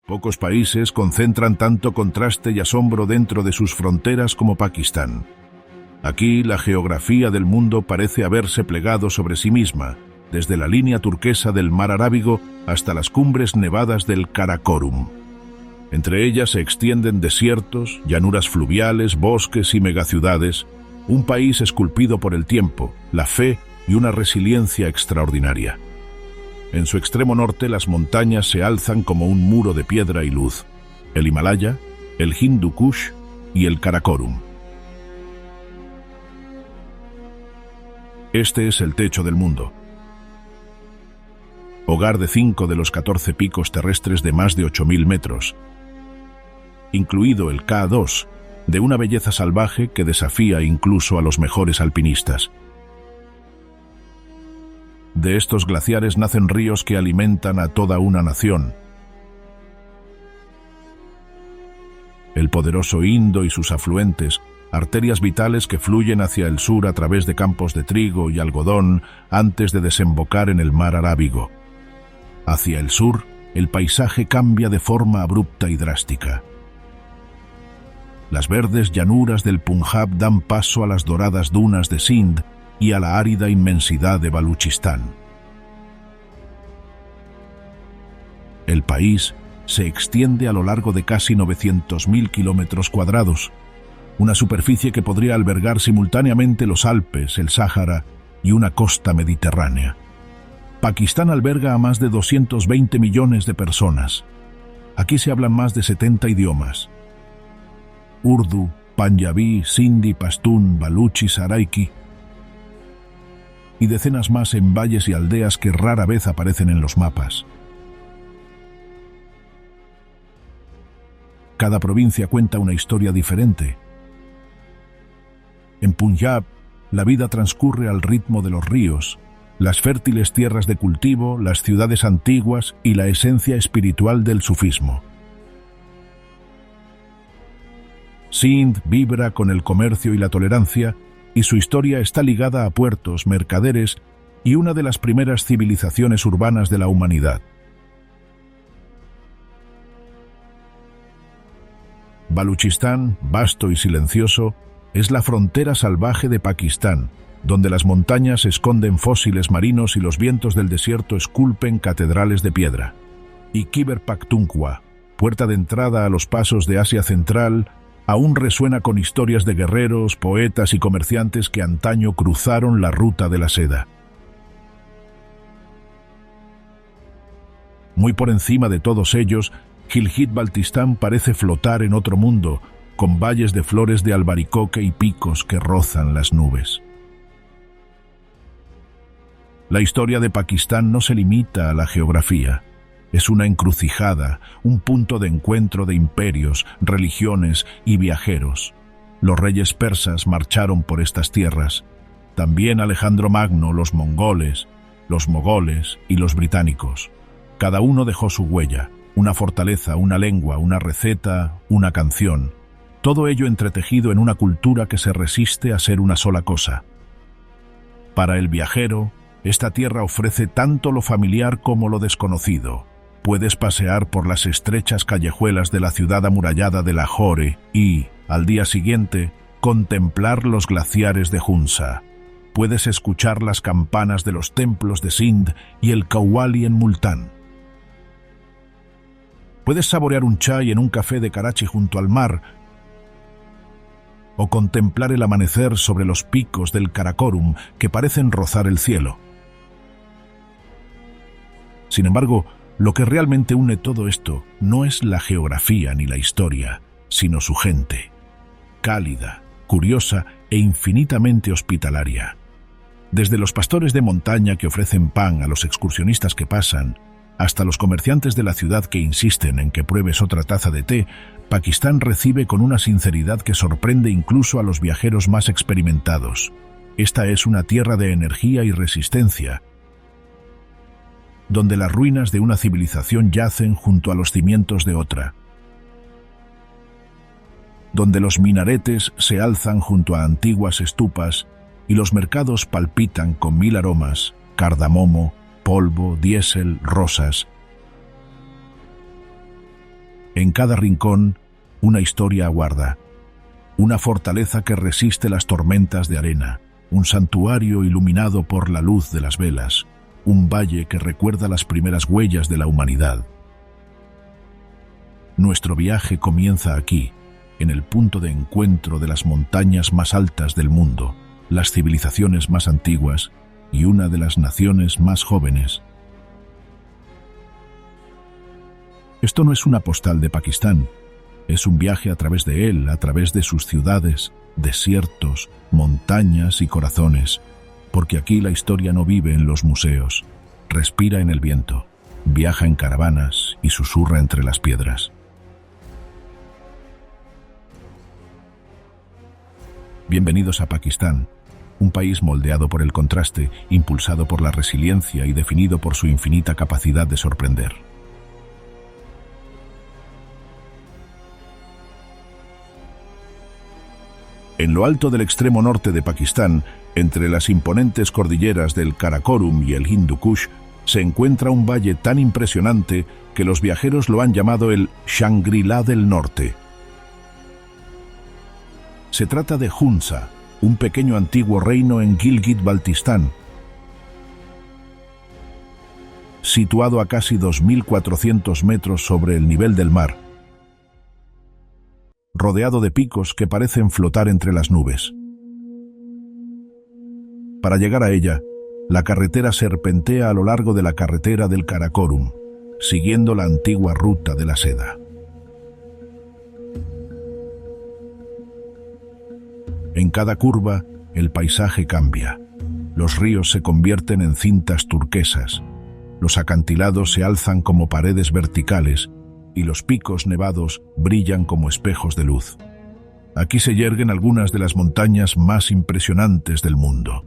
Pocos países concentran tanto contraste y asombro dentro de sus fronteras como Pakistán. Aquí la geografía del mundo parece haberse plegado sobre sí misma, desde la línea turquesa del mar Arábigo hasta las cumbres nevadas del Karakorum. Entre ellas se extienden desiertos, llanuras fluviales, bosques y megaciudades, un país esculpido por el tiempo, la fe y una resiliencia extraordinaria. En su extremo norte las montañas se alzan como un muro de piedra y luz, el Himalaya, el Hindu Kush y el Karakorum. Este es el techo del mundo, hogar de 5 de los 14 picos terrestres de más de 8.000 metros, incluido el K2, de una belleza salvaje que desafía incluso a los mejores alpinistas. De estos glaciares nacen ríos que alimentan a toda una nación. El poderoso Indo y sus afluentes, arterias vitales que fluyen hacia el sur a través de campos de trigo y algodón antes de desembocar en el mar Arábigo. Hacia el sur, el paisaje cambia de forma abrupta y drástica. Las verdes llanuras del Punjab dan paso a las doradas dunas de Sindh y a la árida inmensidad de Baluchistán. El país se extiende a lo largo de casi 900.000 kilómetros cuadrados, una superficie que podría albergar simultáneamente los Alpes, el Sáhara y una costa mediterránea. Pakistán alberga a más de 220 millones de personas. Aquí se hablan más de 70 idiomas: Urdu, Panjabí, Sindhi, Pastún, Baluchi, Saraiki, y decenas más en valles y aldeas que rara vez aparecen en los mapas. Cada provincia cuenta una historia diferente. En Punjab, la vida transcurre al ritmo de los ríos, las fértiles tierras de cultivo, las ciudades antiguas y la esencia espiritual del sufismo. Sindh vibra con el comercio y la tolerancia, y su historia está ligada a puertos, mercaderes y una de las primeras civilizaciones urbanas de la humanidad. Baluchistán, vasto y silencioso, es la frontera salvaje de Pakistán, donde las montañas esconden fósiles marinos y los vientos del desierto esculpen catedrales de piedra. Y Khyber Pakhtunkhwa, puerta de entrada a los pasos de Asia Central, aún resuena con historias de guerreros, poetas y comerciantes que antaño cruzaron la ruta de la seda. Muy por encima de todos ellos, Gilgit-Baltistán parece flotar en otro mundo, con valles de flores de albaricoque y picos que rozan las nubes. La historia de Pakistán no se limita a la geografía. Es una encrucijada, un punto de encuentro de imperios, religiones y viajeros. Los reyes persas marcharon por estas tierras. También Alejandro Magno, los mongoles, los mogoles y los británicos. Cada uno dejó su huella, una fortaleza, una lengua, una receta, una canción. Todo ello entretejido en una cultura que se resiste a ser una sola cosa. Para el viajero, esta tierra ofrece tanto lo familiar como lo desconocido. Puedes pasear por las estrechas callejuelas de la ciudad amurallada de Lahore y, al día siguiente, contemplar los glaciares de Hunza. Puedes escuchar las campanas de los templos de Sindh y el Qawwali en Multán. Puedes saborear un chai en un café de Karachi junto al mar o contemplar el amanecer sobre los picos del Karakorum que parecen rozar el cielo. Sin embargo, lo que realmente une todo esto no es la geografía ni la historia, sino su gente, cálida, curiosa e infinitamente hospitalaria. Desde los pastores de montaña que ofrecen pan a los excursionistas que pasan, hasta los comerciantes de la ciudad que insisten en que pruebes otra taza de té, Pakistán recibe con una sinceridad que sorprende incluso a los viajeros más experimentados. Esta es una tierra de energía y resistencia, donde las ruinas de una civilización yacen junto a los cimientos de otra, donde los minaretes se alzan junto a antiguas estupas y los mercados palpitan con 1000 aromas: cardamomo, polvo, diésel, rosas. En cada rincón, una historia aguarda. Una fortaleza que resiste las tormentas de arena, un santuario iluminado por la luz de las velas, un valle que recuerda las primeras huellas de la humanidad. Nuestro viaje comienza aquí, en el punto de encuentro de las montañas más altas del mundo, las civilizaciones más antiguas y una de las naciones más jóvenes. Esto no es una postal de Pakistán, es un viaje a través de él, a través de sus ciudades, desiertos, montañas y corazones, porque aquí la historia no vive en los museos, respira en el viento, viaja en caravanas y susurra entre las piedras. Bienvenidos a Pakistán, un país moldeado por el contraste, impulsado por la resiliencia y definido por su infinita capacidad de sorprender. En lo alto del extremo norte de Pakistán, entre las imponentes cordilleras del Karakorum y el Hindu Kush, se encuentra un valle tan impresionante que los viajeros lo han llamado el Shangri-La del Norte. Se trata de Hunza, un pequeño antiguo reino en Gilgit-Baltistán, situado a casi 2.400 metros sobre el nivel del mar, rodeado de picos que parecen flotar entre las nubes. Para llegar a ella, la carretera serpentea a lo largo de la carretera del Karakorum, siguiendo la antigua ruta de la seda. En cada curva, el paisaje cambia. Los ríos se convierten en cintas turquesas, los acantilados se alzan como paredes verticales y los picos nevados brillan como espejos de luz. Aquí se yerguen algunas de las montañas más impresionantes del mundo.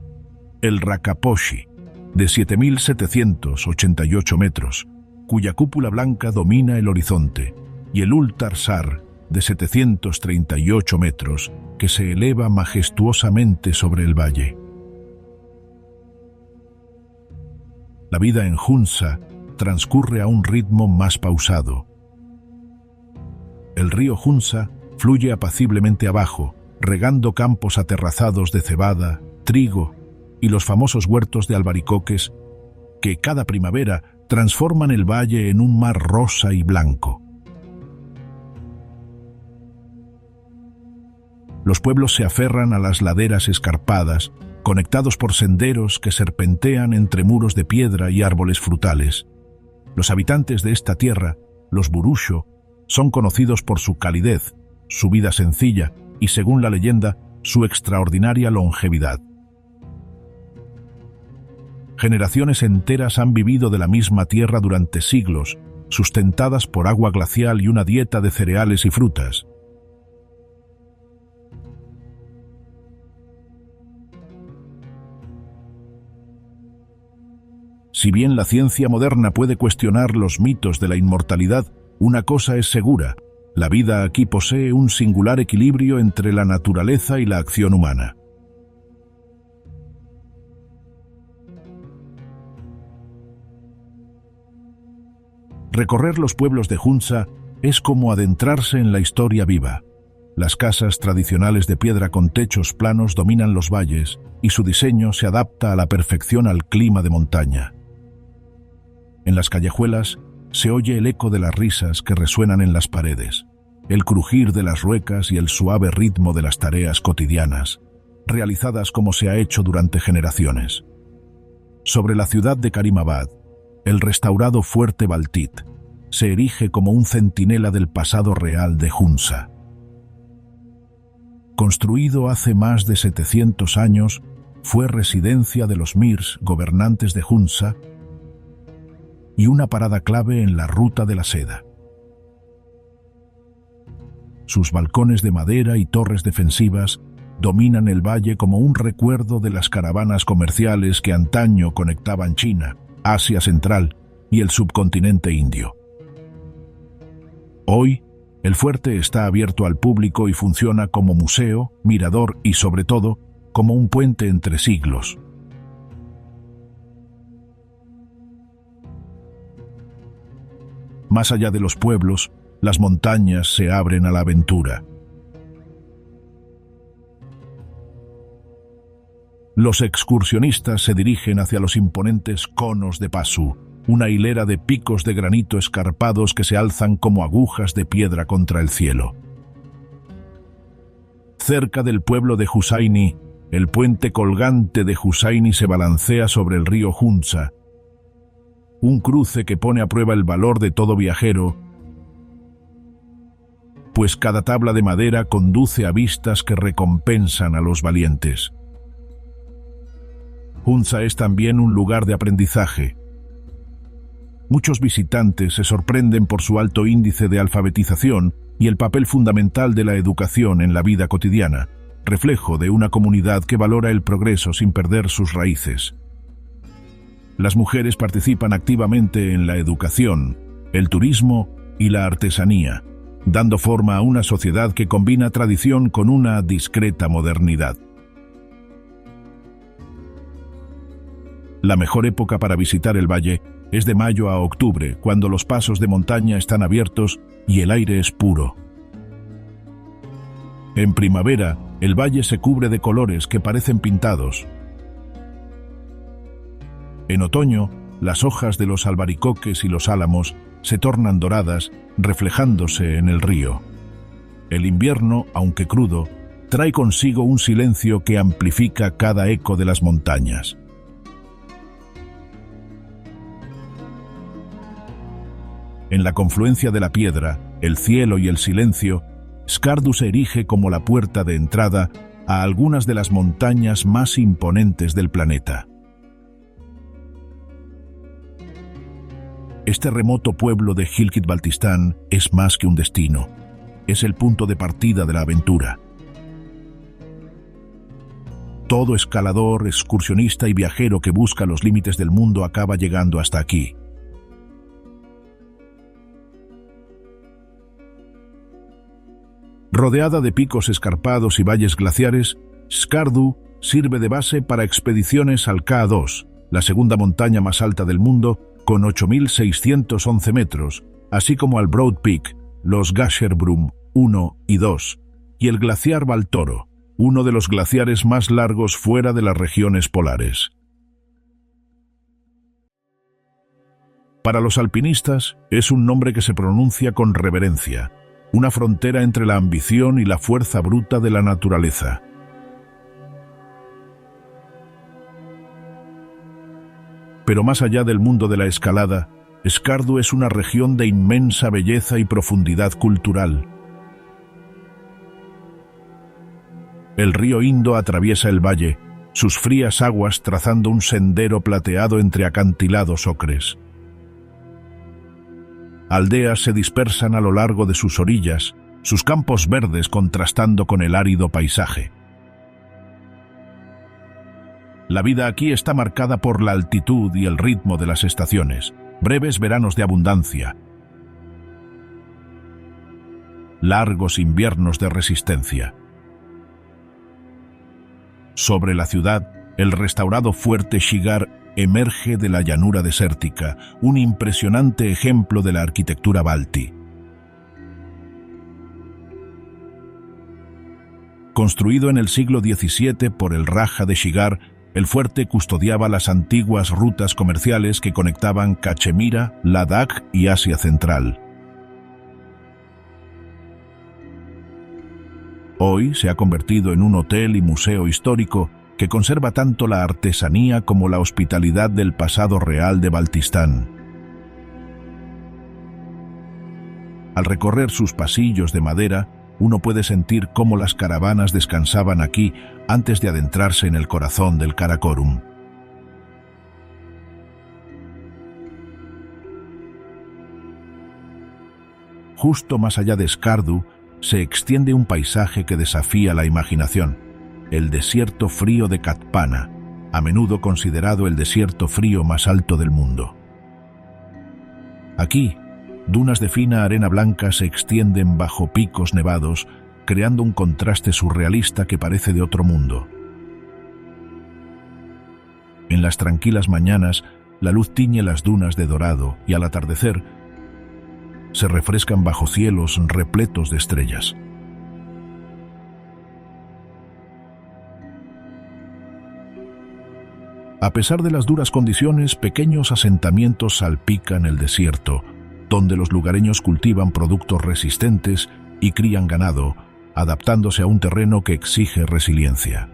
El Rakaposhi, de 7.788 metros, cuya cúpula blanca domina el horizonte, y el Ultarsar, de 738 metros, que se eleva majestuosamente sobre el valle. La vida en Hunza transcurre a un ritmo más pausado. El río Hunza fluye apaciblemente abajo, regando campos aterrazados de cebada, trigo y los famosos huertos de albaricoques que cada primavera transforman el valle en un mar rosa y blanco. Los pueblos se aferran a las laderas escarpadas, conectados por senderos que serpentean entre muros de piedra y árboles frutales. Los habitantes de esta tierra, los Burusho, son conocidos por su calidez, su vida sencilla y, según la leyenda, su extraordinaria longevidad. Generaciones enteras han vivido de la misma tierra durante siglos, sustentadas por agua glacial y una dieta de cereales y frutas. Si bien la ciencia moderna puede cuestionar los mitos de la inmortalidad, una cosa es segura: la vida aquí posee un singular equilibrio entre la naturaleza y la acción humana. Recorrer los pueblos de Hunza es como adentrarse en la historia viva. Las casas tradicionales de piedra con techos planos dominan los valles y su diseño se adapta a la perfección al clima de montaña. En las callejuelas se oye el eco de las risas que resuenan en las paredes, el crujir de las ruecas y el suave ritmo de las tareas cotidianas, realizadas como se ha hecho durante generaciones. Sobre la ciudad de Karimabad, el restaurado fuerte Baltit se erige como un centinela del pasado real de Hunza. Construido hace más de 700 años, fue residencia de los mirs, gobernantes de Hunza, y una parada clave en la ruta de la seda. Sus balcones de madera y torres defensivas dominan el valle como un recuerdo de las caravanas comerciales que antaño conectaban China, Asia Central y el subcontinente indio. Hoy, el fuerte está abierto al público y funciona como museo, mirador y, sobre todo, como un puente entre siglos. Más allá de los pueblos, las montañas se abren a la aventura. Los excursionistas se dirigen hacia los imponentes conos de Pasu, una hilera de picos de granito escarpados que se alzan como agujas de piedra contra el cielo. Cerca del pueblo de Hussaini, el puente colgante de Hussaini se balancea sobre el río Hunza, un cruce que pone a prueba el valor de todo viajero, pues cada tabla de madera conduce a vistas que recompensan a los valientes. Hunza es también un lugar de aprendizaje. Muchos visitantes se sorprenden por su alto índice de alfabetización y el papel fundamental de la educación en la vida cotidiana, reflejo de una comunidad que valora el progreso sin perder sus raíces. Las mujeres participan activamente en la educación, el turismo y la artesanía, dando forma a una sociedad que combina tradición con una discreta modernidad. La mejor época para visitar el valle es de mayo a octubre, cuando los pasos de montaña están abiertos y el aire es puro. En primavera, el valle se cubre de colores que parecen pintados. En otoño, las hojas de los albaricoques y los álamos se tornan doradas, reflejándose en el río. El invierno, aunque crudo, trae consigo un silencio que amplifica cada eco de las montañas. En la confluencia de la piedra, el cielo y el silencio, Skardu se erige como la puerta de entrada a algunas de las montañas más imponentes del planeta. Este remoto pueblo de Gilgit-Baltistán es más que un destino, es el punto de partida de la aventura. Todo escalador, excursionista y viajero que busca los límites del mundo acaba llegando hasta aquí. Rodeada de picos escarpados y valles glaciares, Skardu sirve de base para expediciones al K2, la segunda montaña más alta del mundo, con 8.611 metros, así como al Broad Peak, los Gasherbrum 1 y 2, y el glaciar Baltoro, uno de los glaciares más largos fuera de las regiones polares. Para los alpinistas, es un nombre que se pronuncia con reverencia, una frontera entre la ambición y la fuerza bruta de la naturaleza. Pero más allá del mundo de la escalada, Skardu es una región de inmensa belleza y profundidad cultural. El río Indo atraviesa el valle, sus frías aguas trazando un sendero plateado entre acantilados ocres. Aldeas se dispersan a lo largo de sus orillas, sus campos verdes contrastando con el árido paisaje. La vida aquí está marcada por la altitud y el ritmo de las estaciones, breves veranos de abundancia, largos inviernos de resistencia. Sobre la ciudad, el restaurado fuerte Shigar emerge de la llanura desértica, un impresionante ejemplo de la arquitectura balti. Construido en el siglo XVII por el Raja de Shigar, el fuerte custodiaba las antiguas rutas comerciales que conectaban Cachemira, Ladakh y Asia Central. Hoy se ha convertido en un hotel y museo histórico que conserva tanto la artesanía como la hospitalidad del pasado real de Baltistán. Al recorrer sus pasillos de madera, uno puede sentir cómo las caravanas descansaban aquí antes de adentrarse en el corazón del Karakorum. Justo más allá de Skardu, se extiende un paisaje que desafía la imaginación, el desierto frío de Katpana, a menudo considerado el desierto frío más alto del mundo. Aquí, dunas de fina arena blanca se extienden bajo picos nevados, creando un contraste surrealista que parece de otro mundo. En las tranquilas mañanas, la luz tiñe las dunas de dorado y al atardecer, se refrescan bajo cielos repletos de estrellas. A pesar de las duras condiciones, pequeños asentamientos salpican el desierto, donde los lugareños cultivan productos resistentes y crían ganado, adaptándose a un terreno que exige resiliencia.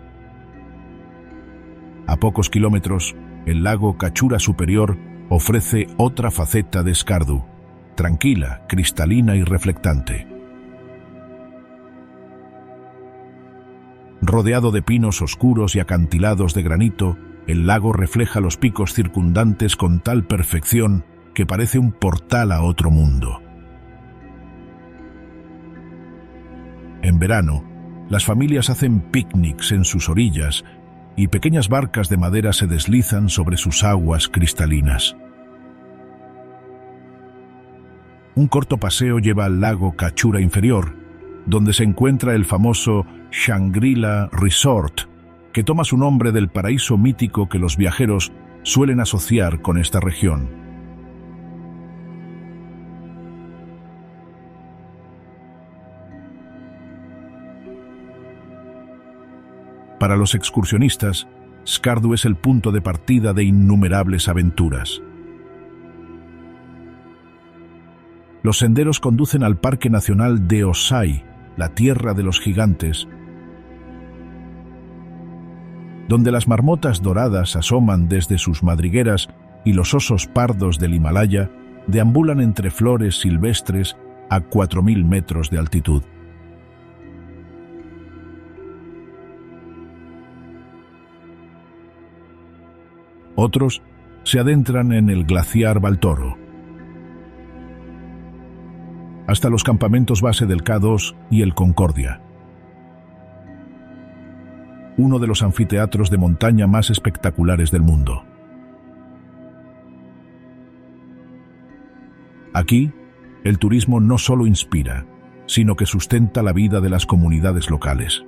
A pocos kilómetros, el lago Cachura Superior ofrece otra faceta de Skardu, tranquila, cristalina y reflectante. Rodeado de pinos oscuros y acantilados de granito, el lago refleja los picos circundantes con tal perfección que parece un portal a otro mundo. En verano, las familias hacen picnics en sus orillas y pequeñas barcas de madera se deslizan sobre sus aguas cristalinas. Un corto paseo lleva al lago Cachura Inferior, donde se encuentra el famoso Shangri-La Resort, que toma su nombre del paraíso mítico que los viajeros suelen asociar con esta región. Para los excursionistas, Skardu es el punto de partida de innumerables aventuras. Los senderos conducen al Parque Nacional de Osai, la Tierra de los Gigantes, donde las marmotas doradas asoman desde sus madrigueras y los osos pardos del Himalaya deambulan entre flores silvestres a 4.000 metros de altitud. Otros se adentran en el glaciar Baltoro, hasta los campamentos base del K2 y el Concordia, uno de los anfiteatros de montaña más espectaculares del mundo. Aquí, el turismo no solo inspira, sino que sustenta la vida de las comunidades locales.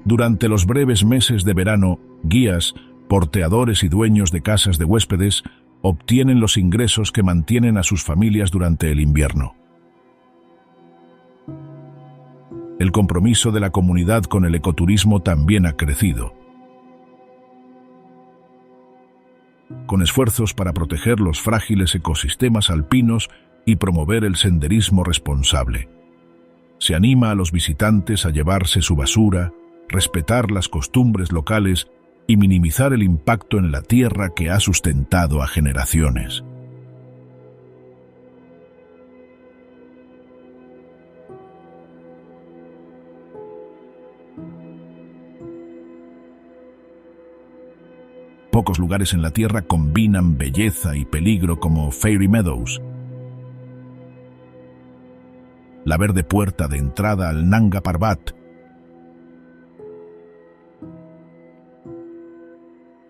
Durante los breves meses de verano, guías, porteadores y dueños de casas de huéspedes obtienen los ingresos que mantienen a sus familias durante el invierno. El compromiso de la comunidad con el ecoturismo también ha crecido. Con esfuerzos para proteger los frágiles ecosistemas alpinos y promover el senderismo responsable. Se anima a los visitantes a llevarse su basura, respetar las costumbres locales y minimizar el impacto en la tierra que ha sustentado a generaciones. Pocos lugares en la Tierra combinan belleza y peligro como Fairy Meadows, la verde puerta de entrada al Nanga Parbat,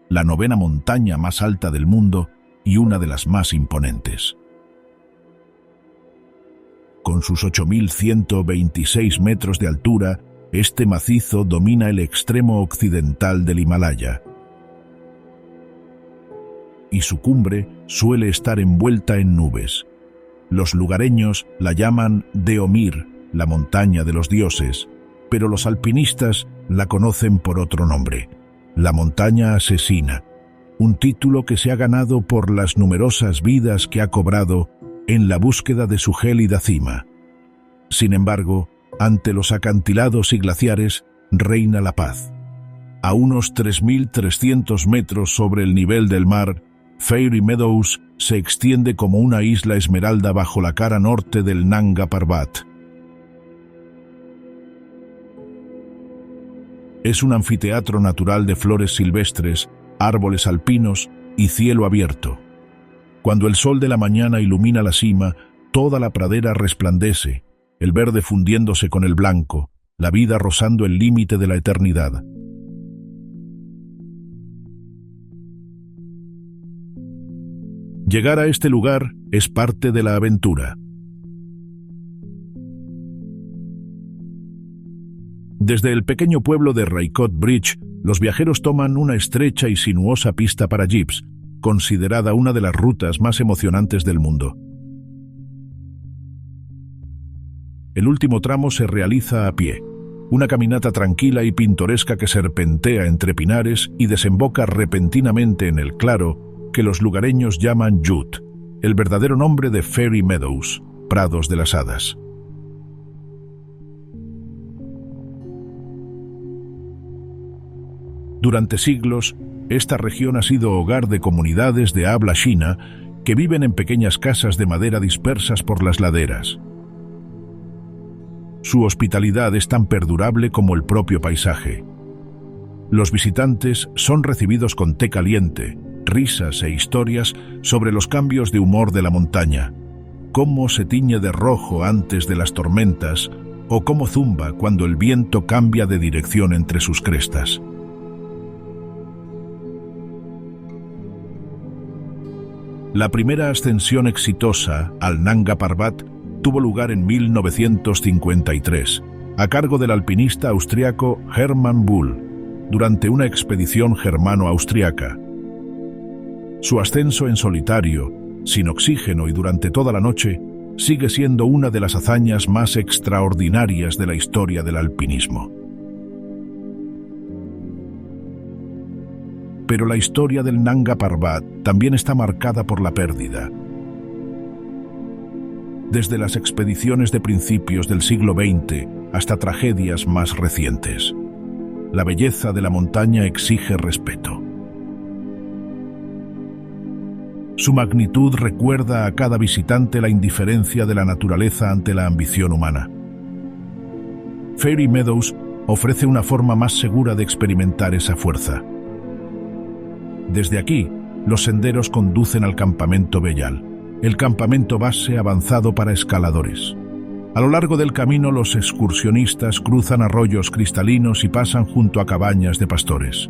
la 9ª montaña más alta del mundo y una de las más imponentes. Con sus 8.126 metros de altura, este macizo domina el extremo occidental del Himalaya, y su cumbre suele estar envuelta en nubes. Los lugareños la llaman Deomir, la montaña de los dioses, pero los alpinistas la conocen por otro nombre, la montaña asesina, un título que se ha ganado por las numerosas vidas que ha cobrado en la búsqueda de su gélida cima. Sin embargo, ante los acantilados y glaciares reina la paz. A unos 3.300 metros sobre el nivel del mar, Fairy Meadows se extiende como una isla esmeralda bajo la cara norte del Nanga Parbat. Es un anfiteatro natural de flores silvestres, árboles alpinos y cielo abierto. Cuando el sol de la mañana ilumina la cima, toda la pradera resplandece, el verde fundiéndose con el blanco, la vida rozando el límite de la eternidad. Llegar a este lugar es parte de la aventura. Desde el pequeño pueblo de Raikot Bridge, los viajeros toman una estrecha y sinuosa pista para jeeps, considerada una de las rutas más emocionantes del mundo. El último tramo se realiza a pie, una caminata tranquila y pintoresca que serpentea entre pinares y desemboca repentinamente en el claro que los lugareños llaman Yut, el verdadero nombre de Fairy Meadows, prados de las hadas. Durante siglos, esta región ha sido hogar de comunidades de habla china que viven en pequeñas casas de madera dispersas por las laderas. Su hospitalidad es tan perdurable como el propio paisaje. Los visitantes son recibidos con té caliente, risas e historias sobre los cambios de humor de la montaña, cómo se tiñe de rojo antes de las tormentas o cómo zumba cuando el viento cambia de dirección entre sus crestas. La primera ascensión exitosa al Nanga Parbat tuvo lugar en 1953, a cargo del alpinista austriaco Hermann Bull, durante una expedición germano-austriaca. Su ascenso en solitario, sin oxígeno y durante toda la noche, sigue siendo una de las hazañas más extraordinarias de la historia del alpinismo. Pero la historia del Nanga Parbat también está marcada por la pérdida. Desde las expediciones de principios del siglo XX hasta tragedias más recientes, la belleza de la montaña exige respeto. Su magnitud recuerda a cada visitante la indiferencia de la naturaleza ante la ambición humana. Fairy Meadows ofrece una forma más segura de experimentar esa fuerza. Desde aquí, los senderos conducen al campamento Bellal, el campamento base avanzado para escaladores. A lo largo del camino, los excursionistas cruzan arroyos cristalinos y pasan junto a cabañas de pastores.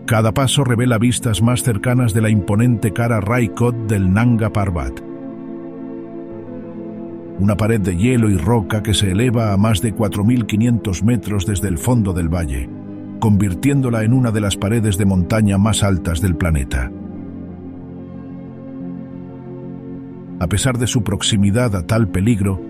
Cada paso revela vistas más cercanas de la imponente cara Raikot del Nanga Parbat. Una pared de hielo y roca que se eleva a más de 4.500 metros desde el fondo del valle, convirtiéndola en una de las paredes de montaña más altas del planeta. A pesar de su proximidad a tal peligro,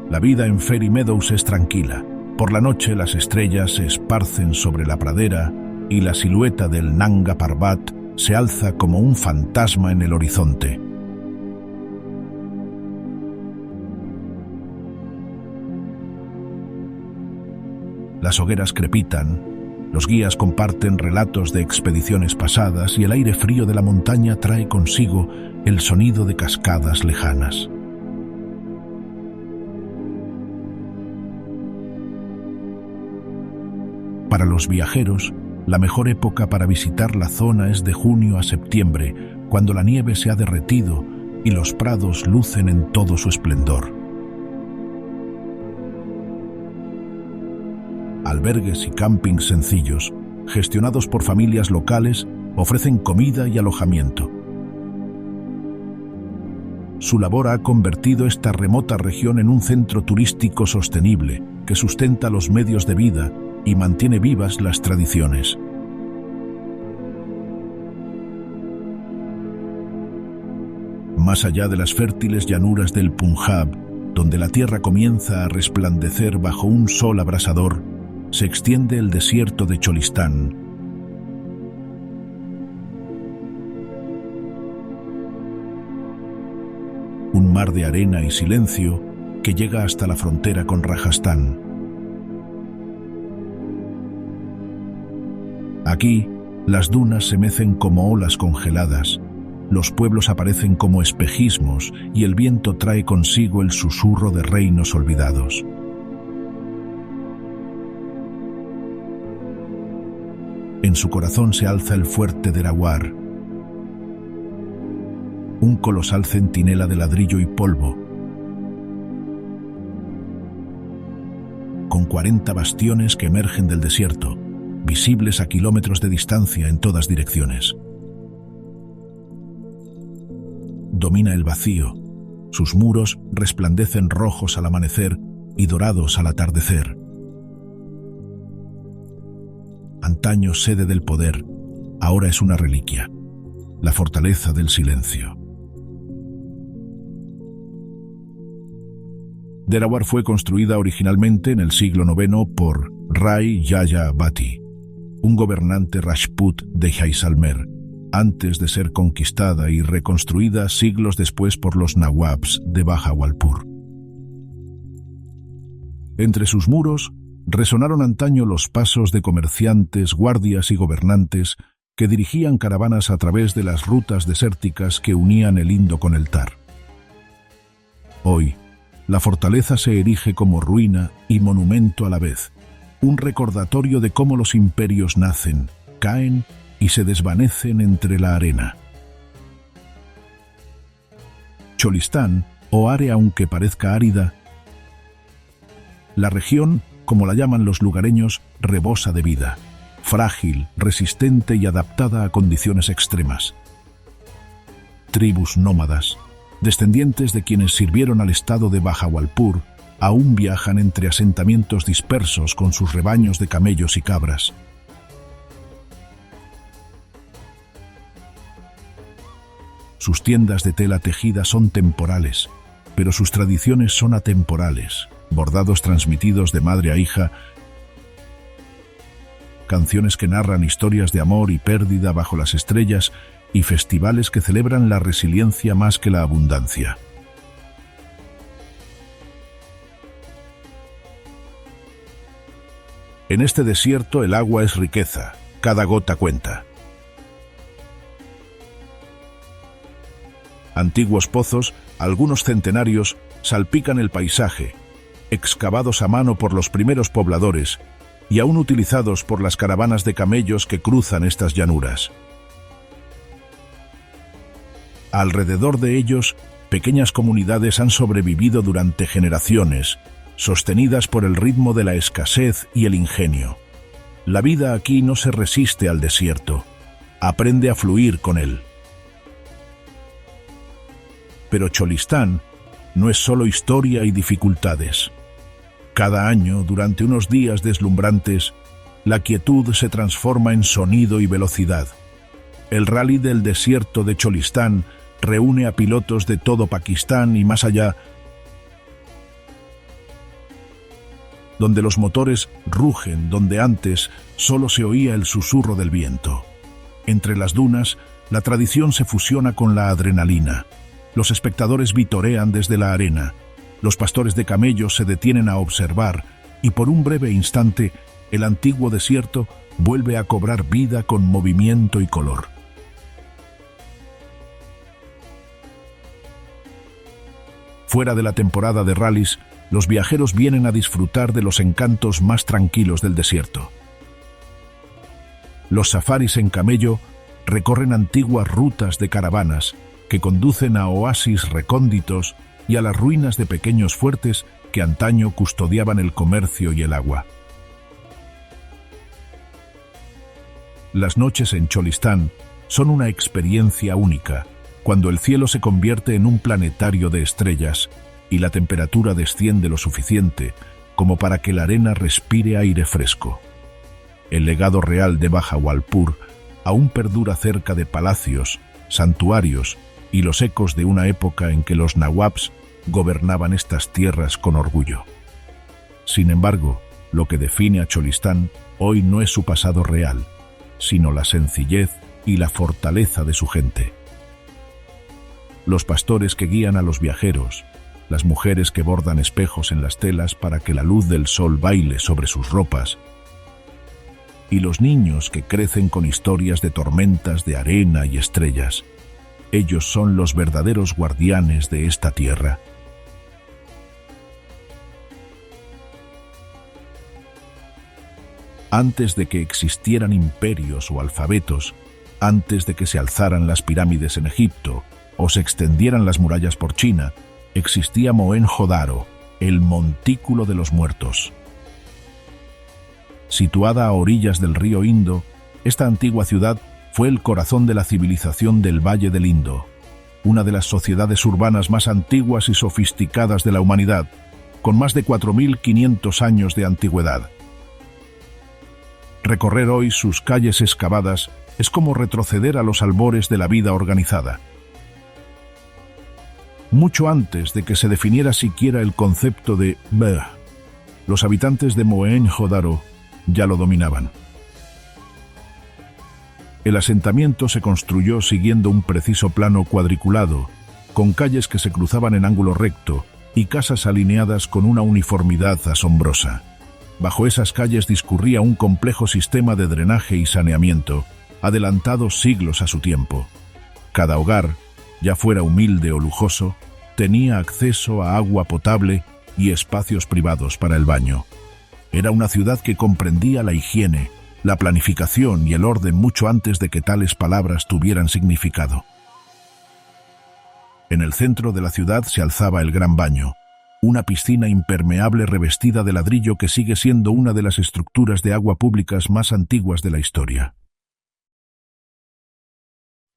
la vida en Fairy Meadows es tranquila. Por la noche las estrellas se esparcen sobre la pradera y la silueta del Nanga Parbat se alza como un fantasma en el horizonte. Las hogueras crepitan, los guías comparten relatos de expediciones pasadas y el aire frío de la montaña trae consigo el sonido de cascadas lejanas. Para los viajeros, la mejor época para visitar la zona es de junio a septiembre, cuando la nieve se ha derretido y los prados lucen en todo su esplendor. Albergues y campings sencillos, gestionados por familias locales, ofrecen comida y alojamiento. Su labor ha convertido esta remota región en un centro turístico sostenible que sustenta los medios de vida y mantiene vivas las tradiciones. Más allá de las fértiles llanuras del Punjab, donde la tierra comienza a resplandecer bajo un sol abrasador, se extiende el desierto de Cholistán. Un mar de arena y silencio que llega hasta la frontera con Rajastán. Aquí, las dunas se mecen como olas congeladas, los pueblos aparecen como espejismos y el viento trae consigo el susurro de reinos olvidados. En su corazón se alza el fuerte de Rawar, un colosal centinela de ladrillo y polvo, con 40 bastiones que emergen del desierto, visibles a kilómetros de distancia en todas direcciones. Domina el vacío, sus muros resplandecen rojos al amanecer y dorados al atardecer. Antaño sede del poder, ahora es una reliquia. la fortaleza del silencio. Derawar fue construida originalmente en el siglo IX por Rai Yaya Bhatti, un gobernante Rajput de Jaisalmer, antes de ser conquistada y reconstruida siglos después por los Nawabs de Bahawalpur. Entre sus muros resonaron antaño los pasos de comerciantes, guardias y gobernantes que dirigían caravanas a través de las rutas desérticas que unían el Indo con el Thar. Hoy, la fortaleza se erige como ruina y monumento a la vez, un recordatorio de cómo los imperios nacen, caen y se desvanecen entre la arena. Cholistán, o área aunque parezca árida, la región, como la llaman los lugareños, rebosa de vida, frágil, resistente y adaptada a condiciones extremas. Tribus nómadas, descendientes de quienes sirvieron al estado de Bahawalpur, aún viajan entre asentamientos dispersos con sus rebaños de camellos y cabras. Sus tiendas de tela tejida son temporales, pero sus tradiciones son atemporales, bordados transmitidos de madre a hija, canciones que narran historias de amor y pérdida bajo las estrellas y festivales que celebran la resiliencia más que la abundancia. En este desierto el agua es riqueza, cada gota cuenta. Antiguos pozos, algunos centenarios, salpican el paisaje, excavados a mano por los primeros pobladores y aún utilizados por las caravanas de camellos que cruzan estas llanuras. Alrededor de ellos, pequeñas comunidades han sobrevivido durante generaciones, sostenidas por el ritmo de la escasez y el ingenio. La vida aquí no se resiste al desierto, aprende a fluir con él. Pero Cholistán no es solo historia y dificultades. Cada año, durante unos días deslumbrantes, la quietud se transforma en sonido y velocidad. El rally del desierto de Cholistán reúne a pilotos de todo Pakistán y más allá, donde los motores rugen donde antes solo se oía el susurro del viento. Entre las dunas, la tradición se fusiona con la adrenalina. Los espectadores vitorean desde la arena. Los pastores de camellos se detienen a observar y por un breve instante el antiguo desierto vuelve a cobrar vida con movimiento y color. Fuera de la temporada de rallies, los viajeros vienen a disfrutar de los encantos más tranquilos del desierto. Los safaris en camello recorren antiguas rutas de caravanas que conducen a oasis recónditos y a las ruinas de pequeños fuertes que antaño custodiaban el comercio y el agua. Las noches en Cholistán son una experiencia única, cuando el cielo se convierte en un planetario de estrellas y la temperatura desciende lo suficiente como para que la arena respire aire fresco. El legado real de Bahawalpur aún perdura cerca de palacios, santuarios y los ecos de una época en que los Nawabs gobernaban estas tierras con orgullo. Sin embargo, lo que define a Cholistán hoy no es su pasado real, sino la sencillez y la fortaleza de su gente. Los pastores que guían a los viajeros, las mujeres que bordan espejos en las telas para que la luz del sol baile sobre sus ropas, y los niños que crecen con historias de tormentas de arena y estrellas. Ellos son los verdaderos guardianes de esta tierra. Antes de que existieran imperios o alfabetos, antes de que se alzaran las pirámides en Egipto o se extendieran las murallas por China, existía Mohenjo-Daro, el montículo de los muertos. Situada a orillas del río Indo, esta antigua ciudad fue el corazón de la civilización del Valle del Indo, una de las sociedades urbanas más antiguas y sofisticadas de la humanidad, con más de 4.500 años de antigüedad. Recorrer hoy sus calles excavadas Es como retroceder a los albores de la vida organizada. Mucho antes de que se definiera siquiera el concepto de Beh, los habitantes de Mohenjo-Daro ya lo dominaban. El asentamiento se construyó siguiendo un preciso plano cuadriculado, con calles que se cruzaban en ángulo recto y casas alineadas con una uniformidad asombrosa. Bajo esas calles discurría un complejo sistema de drenaje y saneamiento, adelantado siglos a su tiempo. Cada hogar, ya fuera humilde o lujoso, tenía acceso a agua potable y espacios privados para el baño. Era una ciudad que comprendía la higiene, la planificación y el orden mucho antes de que tales palabras tuvieran significado. En el centro de la ciudad se alzaba el Gran Baño, una piscina impermeable revestida de ladrillo que sigue siendo una de las estructuras de agua públicas más antiguas de la historia.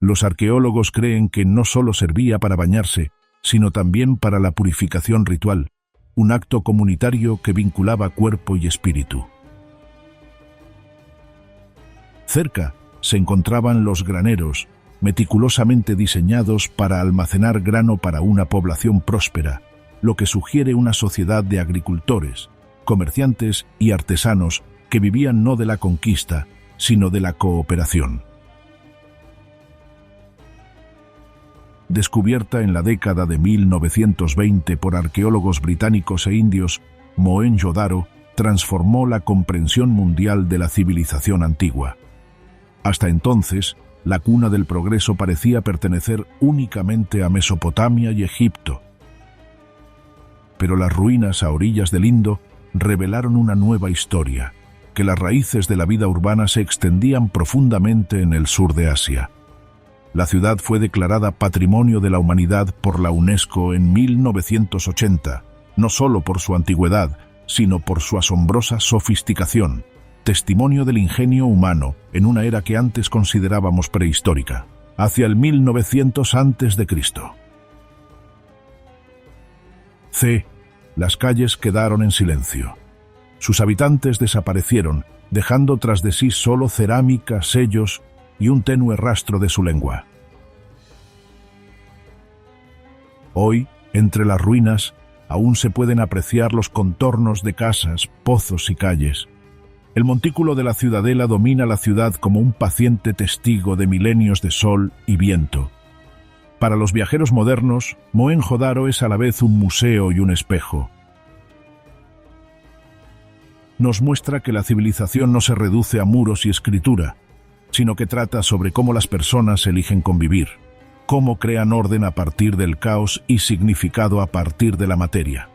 Los arqueólogos creen que no solo servía para bañarse, sino también para la purificación ritual, un acto comunitario que vinculaba cuerpo y espíritu. Cerca se encontraban los graneros, meticulosamente diseñados para almacenar grano para una población próspera, lo que sugiere una sociedad de agricultores, comerciantes y artesanos que vivían no de la conquista, sino de la cooperación. Descubierta en la década de 1920 por arqueólogos británicos e indios, Mohenjo-Daro transformó la comprensión mundial de la civilización antigua. Hasta entonces, la cuna del progreso parecía pertenecer únicamente a Mesopotamia y Egipto. Pero las ruinas a orillas del Indo revelaron una nueva historia, que las raíces de la vida urbana se extendían profundamente en el sur de Asia. La ciudad fue declarada Patrimonio de la Humanidad por la UNESCO en 1980, no solo por su antigüedad, sino por su asombrosa sofisticación, testimonio del ingenio humano en una era que antes considerábamos prehistórica, hacia el 1900 a.C. Las calles quedaron en silencio. Sus habitantes desaparecieron, dejando tras de sí solo cerámica, sellos y un tenue rastro de su lengua. Hoy, entre las ruinas, aún se pueden apreciar los contornos de casas, pozos y calles. El montículo de la ciudadela domina la ciudad como un paciente testigo de milenios de sol y viento. Para los viajeros modernos, Mohenjo-Daro es a la vez un museo y un espejo. Nos muestra que la civilización no se reduce a muros y escritura, sino que trata sobre cómo las personas eligen convivir, cómo crean orden a partir del caos y significado a partir de la materia.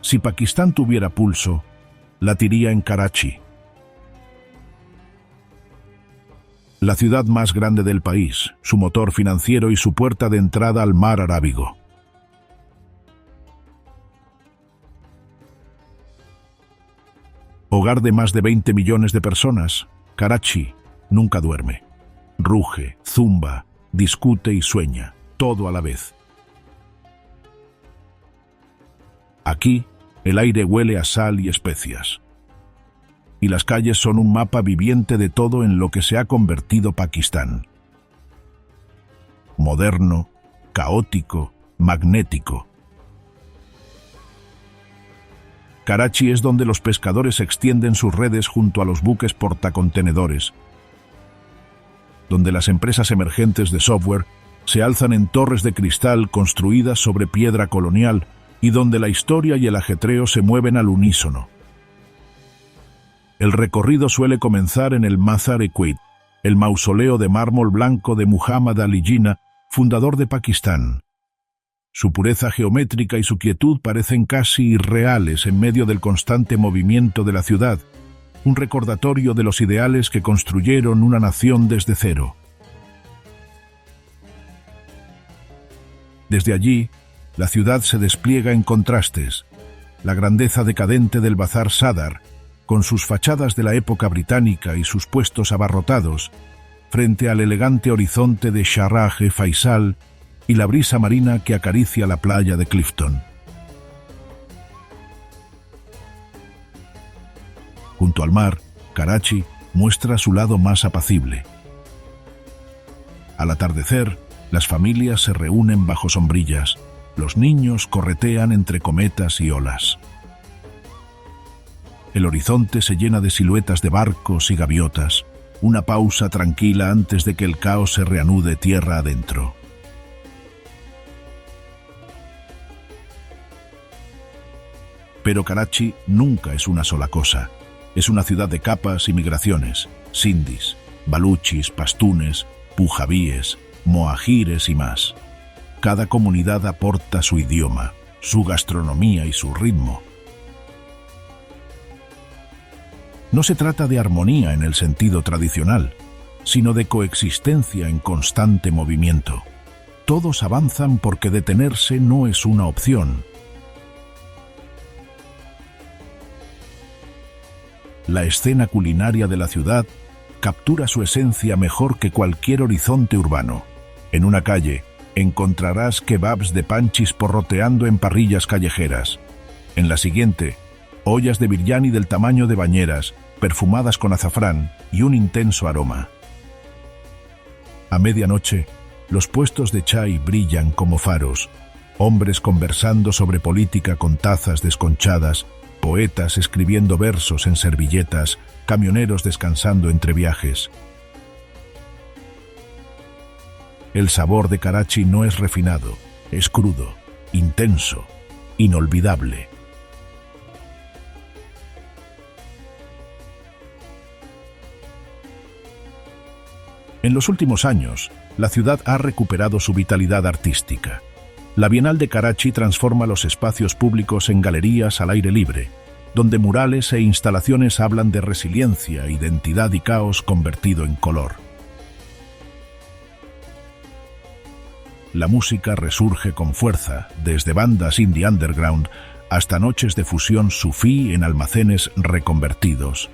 Si Pakistán tuviera pulso, latiría en Karachi, la ciudad más grande del país, su motor financiero y su puerta de entrada al mar Arábigo. Hogar de más de 20 millones de personas, Karachi nunca duerme. Ruge, zumba, discute y sueña, todo a la vez. Aquí, el aire huele a sal y especias. Y las calles son un mapa viviente de todo en lo que se ha convertido Pakistán. Moderno, caótico, magnético. Karachi es donde los pescadores extienden sus redes junto a los buques portacontenedores, donde las empresas emergentes de software se alzan en torres de cristal construidas sobre piedra colonial y donde la historia y el ajetreo se mueven al unísono. El recorrido suele comenzar en el Mazar-e-Quid, el mausoleo de mármol blanco de Muhammad Ali Jinnah, fundador de Pakistán. Su pureza geométrica y su quietud parecen casi irreales en medio del constante movimiento de la ciudad, un recordatorio de los ideales que construyeron una nación desde cero. Desde allí, la ciudad se despliega en contrastes, la grandeza decadente del Bazar Sadar, con sus fachadas de la época británica y sus puestos abarrotados, frente al elegante horizonte de Sharaj Faisal y la brisa marina que acaricia la playa de Clifton. Junto al mar, Karachi muestra su lado más apacible. Al atardecer, las familias se reúnen bajo sombrillas. Los niños corretean entre cometas y olas. El horizonte se llena de siluetas de barcos y gaviotas. Una pausa tranquila antes de que el caos se reanude tierra adentro. Pero Karachi nunca es una sola cosa. Es una ciudad de capas y migraciones, sindis, baluchis, pastunes, pujabíes, moajires y más. Cada comunidad aporta su idioma, su gastronomía y su ritmo. No se trata de armonía en el sentido tradicional, sino de coexistencia en constante movimiento. Todos avanzan porque detenerse no es una opción. La escena culinaria de la ciudad captura su esencia mejor que cualquier horizonte urbano. En una calle encontrarás kebabs de panchis porroteando en parrillas callejeras. En la siguiente, ollas de biryani del tamaño de bañeras, perfumadas con azafrán y un intenso aroma. A medianoche, los puestos de chai brillan como faros, hombres conversando sobre política con tazas desconchadas, poetas escribiendo versos en servilletas, camioneros descansando entre viajes. El sabor de Karachi no es refinado, es crudo, intenso, inolvidable. En los últimos años, la ciudad ha recuperado su vitalidad artística. La Bienal de Karachi transforma los espacios públicos en galerías al aire libre, donde murales e instalaciones hablan de resiliencia, identidad y caos convertido en color. La música resurge con fuerza, desde bandas indie underground hasta noches de fusión sufí en almacenes reconvertidos.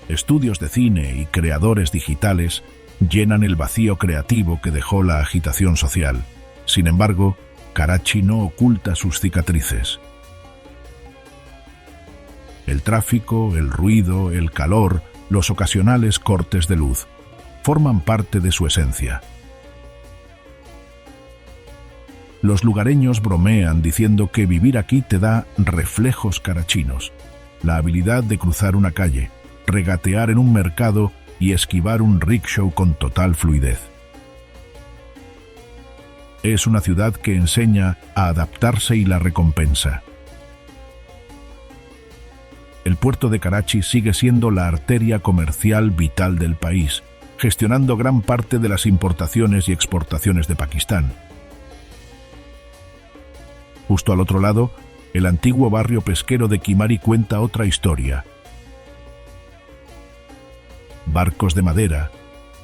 Estudios de cine y creadores digitales llenan el vacío creativo que dejó la agitación social. Sin embargo, Karachi no oculta sus cicatrices. El tráfico, el ruido, el calor, los ocasionales cortes de luz, forman parte de su esencia. Los lugareños bromean diciendo que vivir aquí te da reflejos karachinos, la habilidad de cruzar una calle, regatear en un mercado y esquivar un rickshaw con total fluidez. Es una ciudad que enseña a adaptarse y la recompensa. El puerto de Karachi sigue siendo la arteria comercial vital del país, gestionando gran parte de las importaciones y exportaciones de Pakistán. Justo al otro lado, el antiguo barrio pesquero de Kimari cuenta otra historia. Barcos de madera,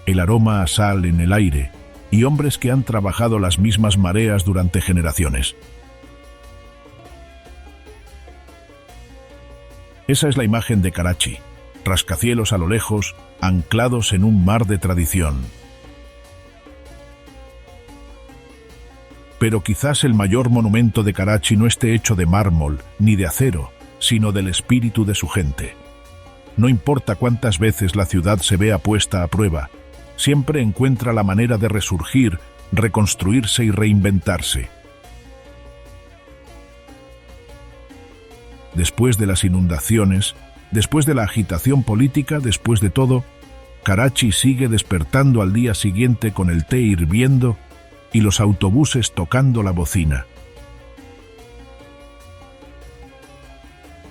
el aroma a sal en el aire y hombres que han trabajado las mismas mareas durante generaciones. Esa es la imagen de Karachi, rascacielos a lo lejos, anclados en un mar de tradición. Pero quizás el mayor monumento de Karachi no esté hecho de mármol ni de acero, sino del espíritu de su gente. No importa cuántas veces la ciudad se vea puesta a prueba, siempre encuentra la manera de resurgir, reconstruirse y reinventarse. Después de las inundaciones, después de la agitación política, después de todo, Karachi sigue despertando al día siguiente con el té hirviendo y los autobuses tocando la bocina.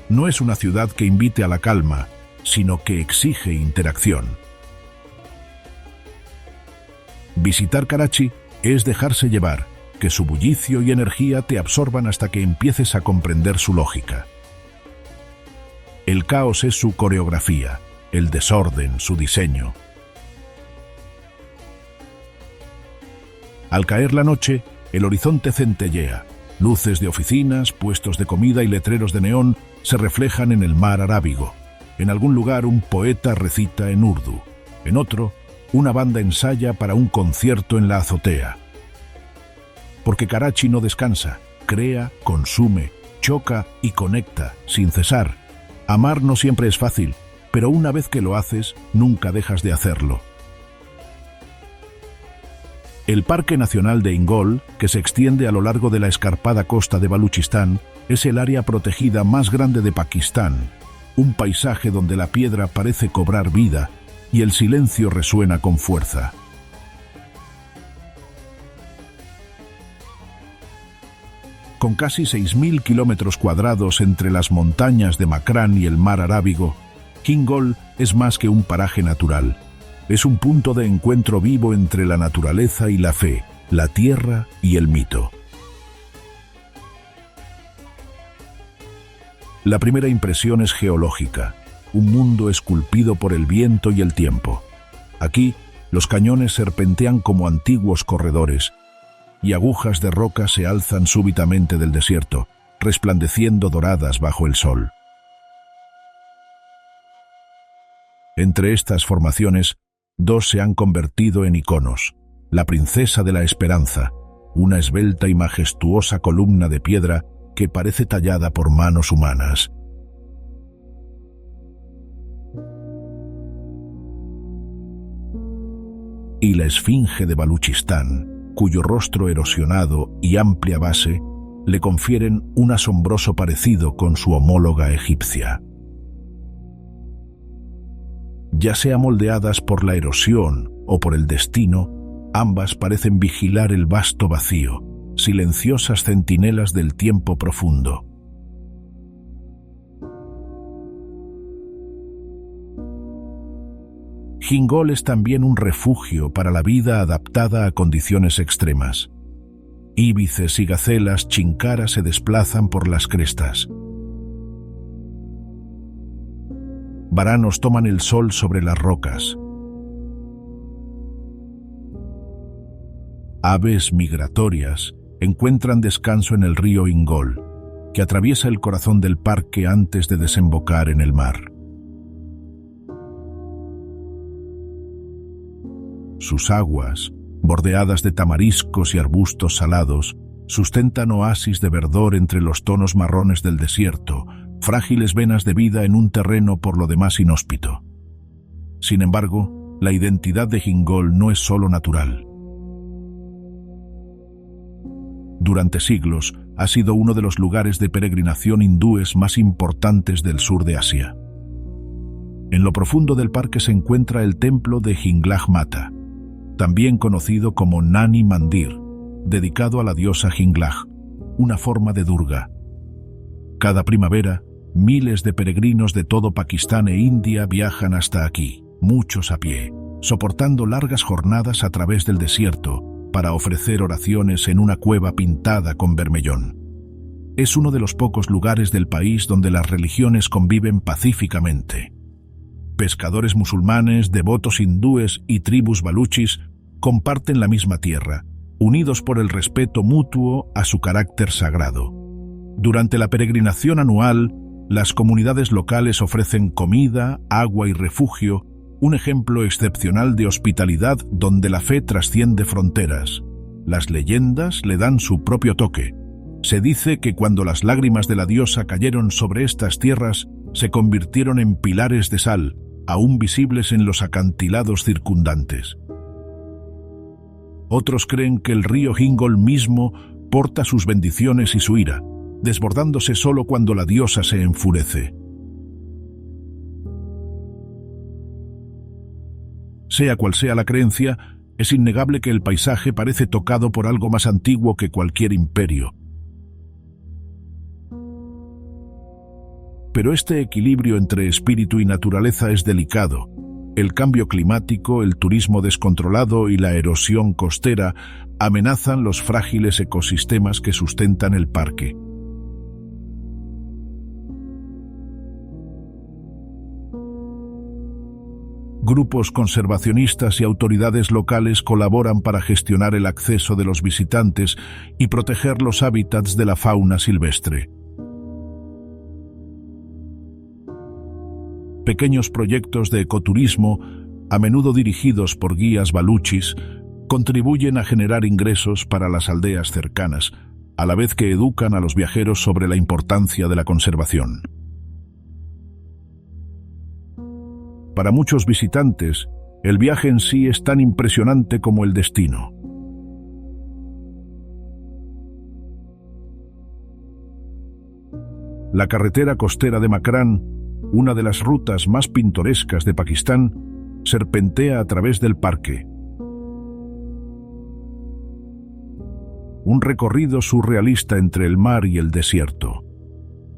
No es una ciudad que invite a la calma, sino que exige interacción. Visitar Karachi es dejarse llevar, que su bullicio y energía te absorban hasta que empieces a comprender su lógica. El caos es su coreografía, el desorden, su diseño. Al caer la noche, el horizonte centellea. Luces de oficinas, puestos de comida y letreros de neón se reflejan en el mar arábigo. En algún lugar un poeta recita en urdu. En otro, una banda ensaya para un concierto en la azotea. Porque Karachi no descansa, crea, consume, choca y conecta sin cesar. Amar no siempre es fácil, pero una vez que lo haces, nunca dejas de hacerlo. El Parque Nacional de Ingol, que se extiende a lo largo de la escarpada costa de Baluchistán, es el área protegida más grande de Pakistán, un paisaje donde la piedra parece cobrar vida y el silencio resuena con fuerza. Con casi 6.000 kilómetros cuadrados entre las montañas de Makran y el mar Arábigo, Hingol es más que un paraje natural. Es un punto de encuentro vivo entre la naturaleza y la fe, la tierra y el mito. La primera impresión es geológica, un mundo esculpido por el viento y el tiempo. Aquí, los cañones serpentean como antiguos corredores, y agujas de roca se alzan súbitamente del desierto, resplandeciendo doradas bajo el sol. Entre estas formaciones, dos se han convertido en iconos: la Princesa de la Esperanza, una esbelta y majestuosa columna de piedra que parece tallada por manos humanas. Y la Esfinge de Baluchistán, cuyo rostro erosionado y amplia base le confieren un asombroso parecido con su homóloga egipcia. Ya sea moldeadas por la erosión o por el destino, ambas parecen vigilar el vasto vacío, silenciosas centinelas del tiempo profundo. Hingol es también un refugio para la vida adaptada a condiciones extremas. Íbices y gacelas chincaras se desplazan por las crestas. Varanos toman el sol sobre las rocas. Aves migratorias encuentran descanso en el río Ingol, que atraviesa el corazón del parque antes de desembocar en el mar. Sus aguas, bordeadas de tamariscos y arbustos salados, sustentan oasis de verdor entre los tonos marrones del desierto, frágiles venas de vida en un terreno por lo demás inhóspito. Sin embargo, la identidad de Hingol no es solo natural. Durante siglos, ha sido uno de los lugares de peregrinación hindúes más importantes del sur de Asia. En lo profundo del parque se encuentra el templo de Hinglag Mata, también conocido como Nani Mandir, dedicado a la diosa Hinglag, una forma de Durga. Cada primavera, miles de peregrinos de todo Pakistán e India viajan hasta aquí, muchos a pie, soportando largas jornadas a través del desierto para ofrecer oraciones en una cueva pintada con bermellón. Es uno de los pocos lugares del país donde las religiones conviven pacíficamente. Pescadores musulmanes, devotos hindúes y tribus baluchis comparten la misma tierra, unidos por el respeto mutuo a su carácter sagrado. Durante la peregrinación anual, las comunidades locales ofrecen comida, agua y refugio, un ejemplo excepcional de hospitalidad donde la fe trasciende fronteras. Las leyendas le dan su propio toque. Se dice que cuando las lágrimas de la diosa cayeron sobre estas tierras, se convirtieron en pilares de sal, aún visibles en los acantilados circundantes. Otros creen que el río Hingol mismo porta sus bendiciones y su ira, desbordándose solo cuando la diosa se enfurece. Sea cual sea la creencia, es innegable que el paisaje parece tocado por algo más antiguo que cualquier imperio. Pero este equilibrio entre espíritu y naturaleza es delicado. El cambio climático, el turismo descontrolado y la erosión costera amenazan los frágiles ecosistemas que sustentan el parque. Grupos conservacionistas y autoridades locales colaboran para gestionar el acceso de los visitantes y proteger los hábitats de la fauna silvestre. Pequeños proyectos de ecoturismo, a menudo dirigidos por guías baluchis, contribuyen a generar ingresos para las aldeas cercanas, a la vez que educan a los viajeros sobre la importancia de la conservación. Para muchos visitantes, el viaje en sí es tan impresionante como el destino. La carretera costera de Makran, una de las rutas más pintorescas de Pakistán, serpentea a través del parque. Un recorrido surrealista entre el mar y el desierto.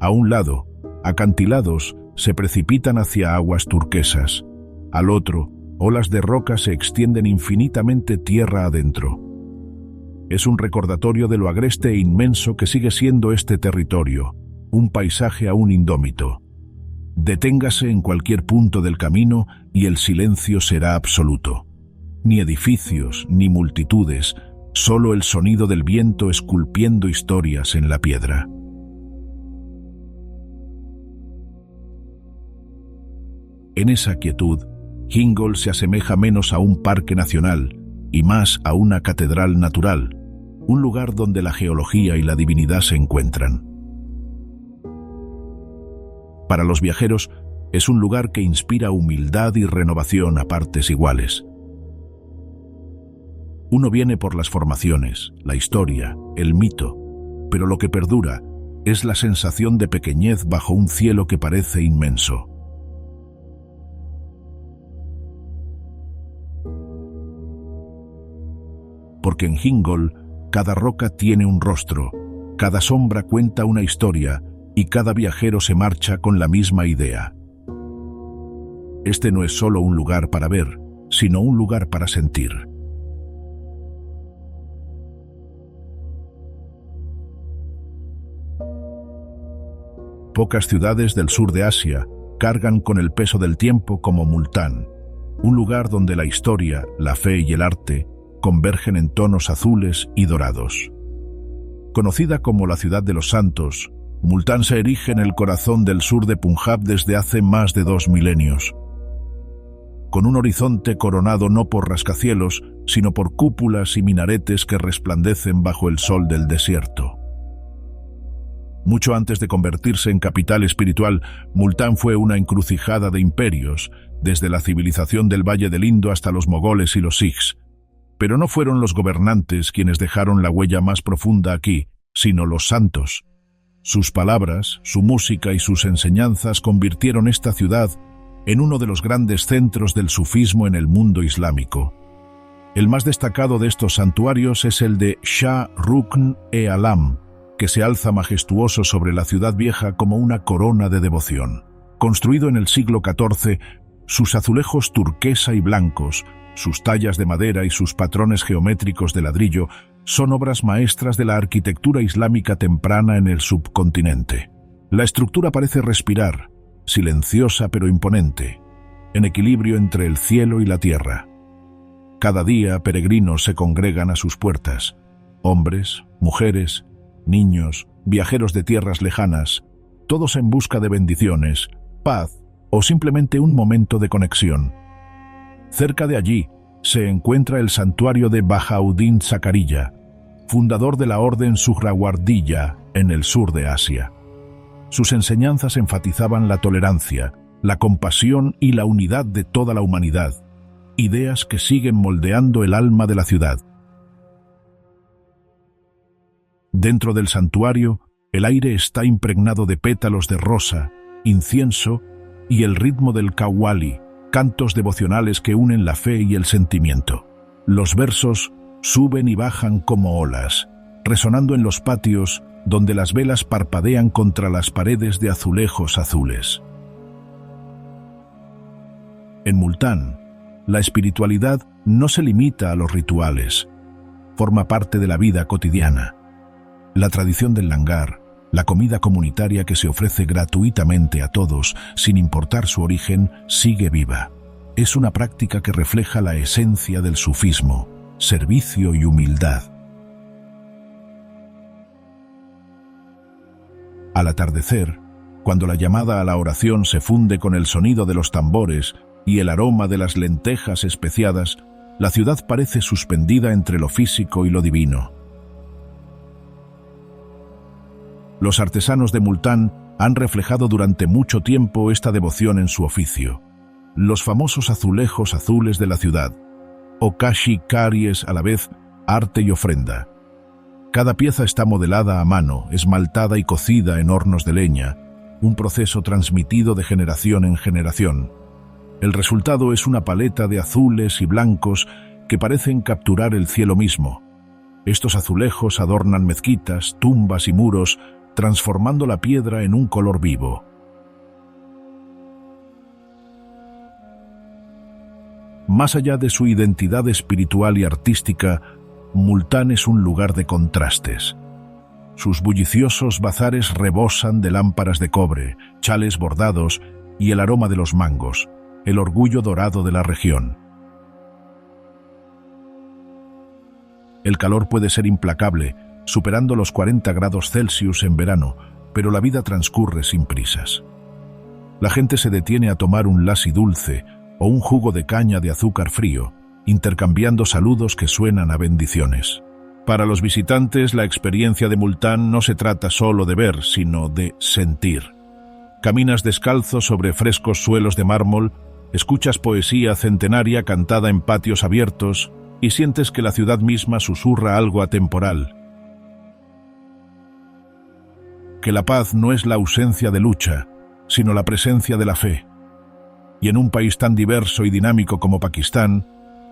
A un lado, acantilados se precipitan hacia aguas turquesas. Al otro, olas de roca se extienden infinitamente tierra adentro. Es un recordatorio de lo agreste e inmenso que sigue siendo este territorio, un paisaje aún indómito. Deténgase en cualquier punto del camino y el silencio será absoluto. Ni edificios, ni multitudes, solo el sonido del viento esculpiendo historias en la piedra. En esa quietud, Hingol se asemeja menos a un parque nacional y más a una catedral natural, un lugar donde la geología y la divinidad se encuentran. Para los viajeros, es un lugar que inspira humildad y renovación a partes iguales. Uno viene por las formaciones, la historia, el mito, pero lo que perdura es la sensación de pequeñez bajo un cielo que parece inmenso. Porque en Hingol, cada roca tiene un rostro, cada sombra cuenta una historia y cada viajero se marcha con la misma idea. Este no es solo un lugar para ver, sino un lugar para sentir. Pocas ciudades del sur de Asia cargan con el peso del tiempo como Multán, un lugar donde la historia, la fe y el arte convergen en tonos azules y dorados. Conocida como la ciudad de los santos, Multán se erige en el corazón del sur de Punjab desde hace más de 2 milenios. Con un horizonte coronado no por rascacielos, sino por cúpulas y minaretes que resplandecen bajo el sol del desierto. Mucho antes de convertirse en capital espiritual, Multán fue una encrucijada de imperios, desde la civilización del Valle del Indo hasta los mogoles y los sikhs. Pero no fueron los gobernantes quienes dejaron la huella más profunda aquí, sino los santos. Sus palabras, su música y sus enseñanzas convirtieron esta ciudad en uno de los grandes centros del sufismo en el mundo islámico. El más destacado de estos santuarios es el de Shah Rukn-e-Alam, que se alza majestuoso sobre la ciudad vieja como una corona de devoción. Construido en el siglo XIV, sus azulejos turquesa y blancos, sus tallas de madera y sus patrones geométricos de ladrillo son obras maestras de la arquitectura islámica temprana en el subcontinente. La estructura parece respirar, silenciosa pero imponente, en equilibrio entre el cielo y la tierra. Cada día peregrinos se congregan a sus puertas, hombres, mujeres, niños, viajeros de tierras lejanas, todos en busca de bendiciones, paz o simplemente un momento de conexión. Cerca de allí se encuentra el santuario de Bahauddin Zakaria, fundador de la orden Suhrawardiya en el sur de Asia. Sus enseñanzas enfatizaban la tolerancia, la compasión y la unidad de toda la humanidad, ideas que siguen moldeando el alma de la ciudad. Dentro del santuario, el aire está impregnado de pétalos de rosa, incienso y el ritmo del qawwali, cantos devocionales que unen la fe y el sentimiento. Los versos suben y bajan como olas, resonando en los patios donde las velas parpadean contra las paredes de azulejos azules. En Multán, la espiritualidad no se limita a los rituales, forma parte de la vida cotidiana. La tradición del langar, la comida comunitaria que se ofrece gratuitamente a todos, sin importar su origen, sigue viva. Es una práctica que refleja la esencia del sufismo, servicio y humildad. Al atardecer, cuando la llamada a la oración se funde con el sonido de los tambores y el aroma de las lentejas especiadas, la ciudad parece suspendida entre lo físico y lo divino. Los artesanos de Multán han reflejado durante mucho tiempo esta devoción en su oficio. los famosos azulejos azules de la ciudad, o kashi karies, a la vez arte y ofrenda. Cada pieza está modelada a mano, esmaltada y cocida en hornos de leña, un proceso transmitido de generación en generación. El resultado es una paleta de azules y blancos que parecen capturar el cielo mismo. Estos azulejos adornan mezquitas, tumbas y muros, transformando la piedra en un color vivo. Más allá de su identidad espiritual y artística, Multán es un lugar de contrastes. Sus bulliciosos bazares rebosan de lámparas de cobre, chales bordados y el aroma de los mangos, el orgullo dorado de la región. El calor puede ser implacable, superando los 40 grados Celsius en verano, pero la vida transcurre sin prisas. La gente se detiene a tomar un lassi dulce o un jugo de caña de azúcar frío, intercambiando saludos que suenan a bendiciones. Para los visitantes, la experiencia de Multán no se trata solo de ver, sino de sentir. Caminas descalzo sobre frescos suelos de mármol, escuchas poesía centenaria cantada en patios abiertos y sientes que la ciudad misma susurra algo atemporal. Que la paz no es la ausencia de lucha, sino la presencia de la fe. Y en un país tan diverso y dinámico como Pakistán,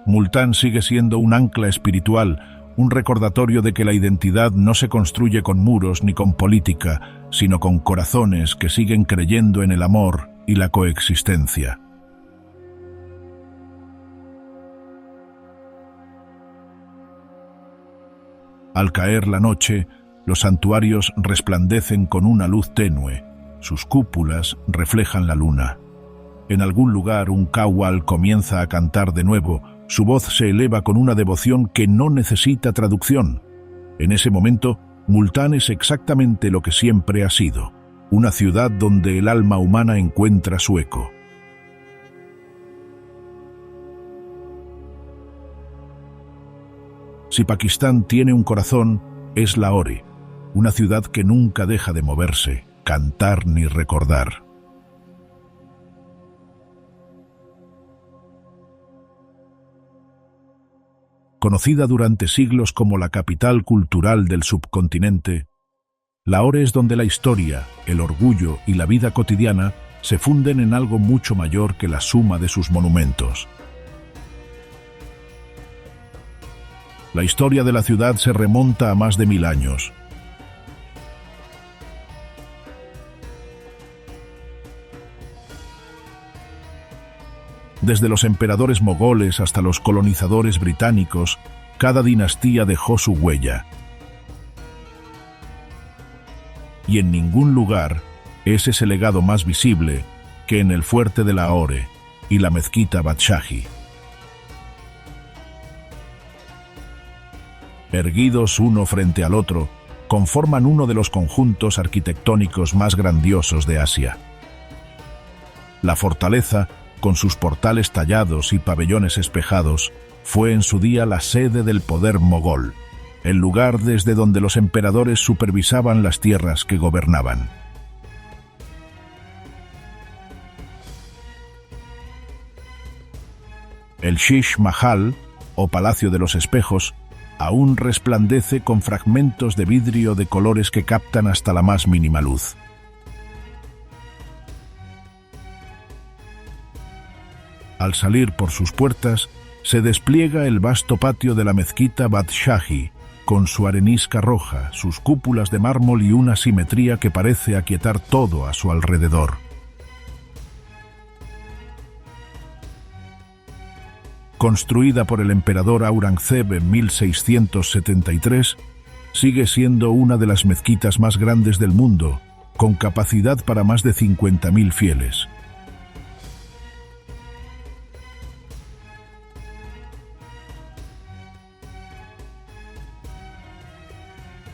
Multán sigue siendo un ancla espiritual, un recordatorio de que la identidad no se construye con muros ni con política, sino con corazones que siguen creyendo en el amor y la coexistencia. Al caer la noche, los santuarios resplandecen con una luz tenue, sus cúpulas reflejan la luna. En algún lugar un qawwal comienza a cantar de nuevo, su voz se eleva con una devoción que no necesita traducción. En ese momento, Multán es exactamente lo que siempre ha sido, una ciudad donde el alma humana encuentra su eco. Si Pakistán tiene un corazón, es Lahore, una ciudad que nunca deja de moverse, cantar ni recordar. Conocida durante siglos como la capital cultural del subcontinente, Lahore es donde la historia, el orgullo y la vida cotidiana se funden en algo mucho mayor que la suma de sus monumentos. La historia de la ciudad se remonta a más de 1000 años. Desde los emperadores mogoles hasta los colonizadores británicos, cada dinastía dejó su huella. Y en ningún lugar es ese legado más visible que en el fuerte de Lahore y la mezquita Badshahi. Erguidos uno frente al otro, conforman uno de los conjuntos arquitectónicos más grandiosos de Asia. La fortaleza, con sus portales tallados y pabellones espejados, fue en su día la sede del poder mogol, el lugar desde donde los emperadores supervisaban las tierras que gobernaban. El Shish Mahal, o Palacio de los Espejos, aún resplandece con fragmentos de vidrio de colores que captan hasta la más mínima luz. Al salir por sus puertas, se despliega el vasto patio de la mezquita Badshahi, con su arenisca roja, sus cúpulas de mármol y una simetría que parece aquietar todo a su alrededor. Construida por el emperador Aurangzeb en 1673, sigue siendo una de las mezquitas más grandes del mundo, con capacidad para más de 50.000 fieles.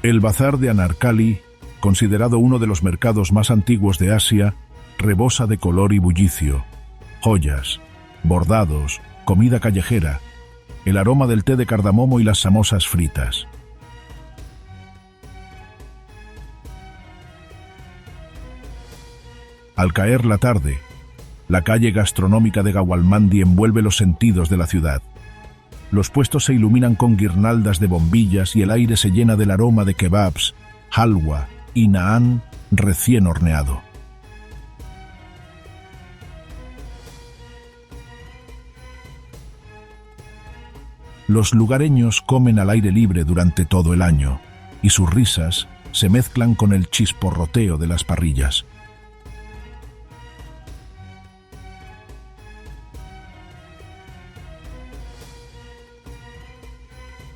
El bazar de Anarkali, considerado uno de los mercados más antiguos de Asia, rebosa de color y bullicio, joyas, bordados, comida callejera, el aroma del té de cardamomo y las samosas fritas. Al caer la tarde, La calle gastronómica de Gawalmandi envuelve los sentidos de la ciudad. Los puestos se iluminan con guirnaldas de bombillas y el aire se llena del aroma de kebabs, halwa y naan recién horneado. Los lugareños comen al aire libre durante todo el año, y sus risas se mezclan con el chisporroteo de las parrillas.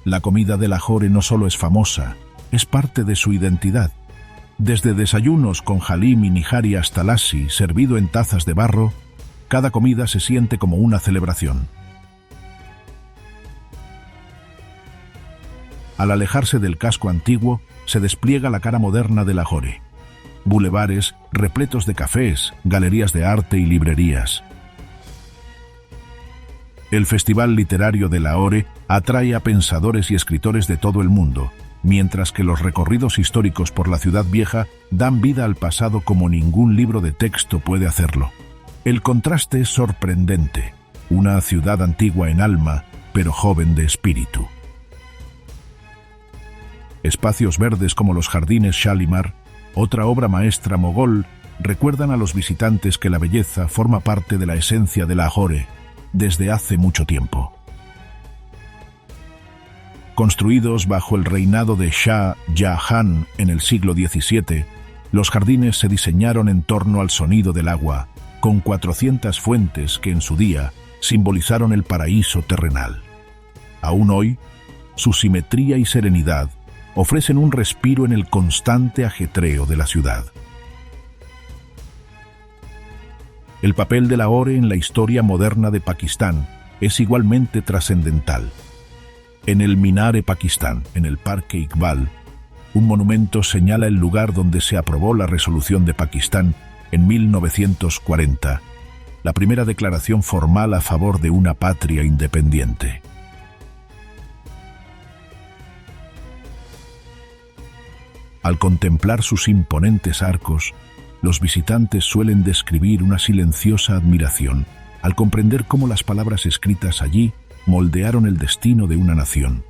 La comida de Lahore no solo es famosa, es parte de su identidad. Desde desayunos con halim y nihari hasta lassi servido en tazas de barro, cada comida se siente como una celebración. Al alejarse del casco antiguo, se despliega la cara moderna de Lahore. Bulevares repletos de cafés, galerías de arte y librerías. El Festival Literario de Lahore atrae a pensadores y escritores de todo el mundo, mientras que los recorridos históricos por la ciudad vieja dan vida al pasado como ningún libro de texto puede hacerlo. El contraste es sorprendente, una ciudad antigua en alma, pero joven de espíritu. Espacios verdes como los jardines Shalimar, otra obra maestra mogol, recuerdan a los visitantes que la belleza forma parte de la esencia de Lahore desde hace mucho tiempo. Construidos bajo el reinado de Shah Jahan en el siglo XVII, los jardines se diseñaron en torno al sonido del agua, con 400 fuentes que en su día simbolizaron el paraíso terrenal. Aún hoy, su simetría y serenidad ofrecen un respiro en el constante ajetreo de la ciudad. El papel de Lahore en la historia moderna de Pakistán es igualmente trascendental. En el Minar-e-Pakistán, en el Parque Iqbal, un monumento señala el lugar donde se aprobó la Resolución de Pakistán en 1940, la primera declaración formal a favor de una patria independiente. Al contemplar sus imponentes arcos, los visitantes suelen describir una silenciosa admiración al comprender cómo las palabras escritas allí moldearon el destino de una nación.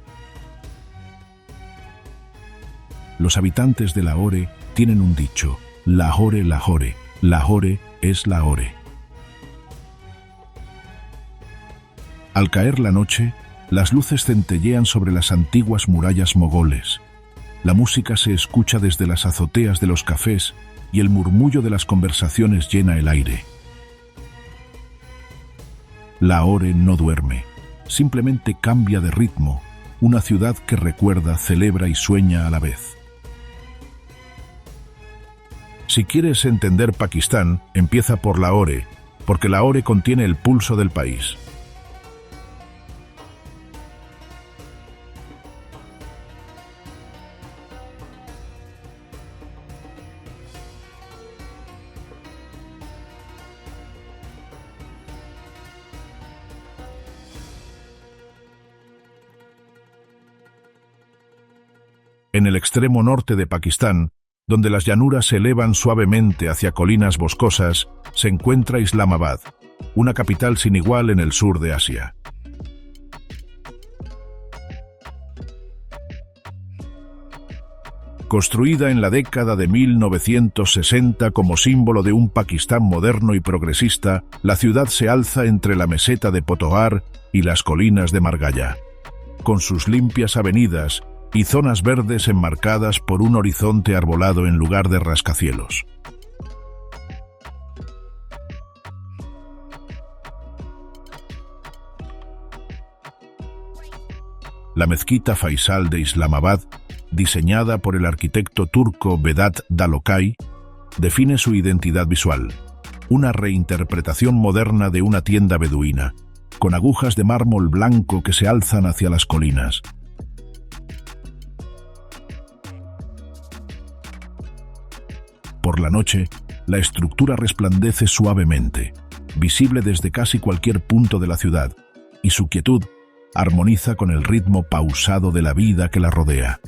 Los habitantes de Lahore tienen un dicho: Lahore, Lahore, Lahore es Lahore. Al caer la noche, las luces centellean sobre las antiguas murallas mogoles. La música se escucha desde las azoteas de los cafés y el murmullo de las conversaciones llena el aire. Lahore no duerme, simplemente cambia de ritmo, una ciudad que recuerda, celebra y sueña a la vez. Si quieres entender Pakistán, empieza por Lahore, porque Lahore contiene el pulso del país. En el extremo norte de Pakistán, donde las llanuras se elevan suavemente hacia colinas boscosas, se encuentra Islamabad, una capital sin igual en el sur de Asia. Construida en la década de 1960 como símbolo de un Pakistán moderno y progresista, la ciudad se alza entre la meseta de Pothohar y las colinas de Margalla, con sus limpias avenidas y zonas verdes enmarcadas por un horizonte arbolado en lugar de rascacielos. La mezquita Faisal de Islamabad, diseñada por el arquitecto turco Vedat Dalokay, define su identidad visual, una reinterpretación moderna de una tienda beduina, con agujas de mármol blanco que se alzan hacia las colinas. Por la noche, la estructura resplandece suavemente, visible desde casi cualquier punto de la ciudad, y su quietud armoniza con el ritmo pausado de la vida que la rodea.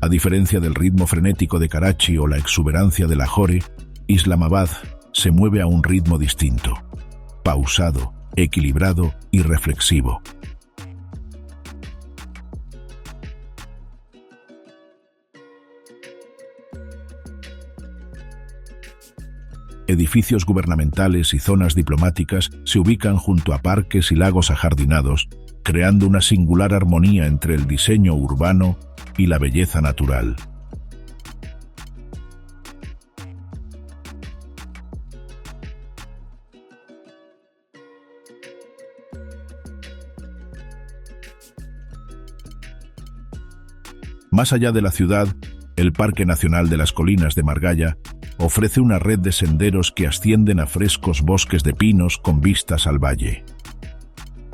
A diferencia del ritmo frenético de Karachi o la exuberancia de Lahore, Islamabad se mueve a un ritmo distinto, pausado, equilibrado y reflexivo. Edificios gubernamentales y zonas diplomáticas se ubican junto a parques y lagos ajardinados, creando una singular armonía entre el diseño urbano y la belleza natural. Más allá de la ciudad, el Parque Nacional de las Colinas de Margalla ofrece una red de senderos que ascienden a frescos bosques de pinos con vistas al valle.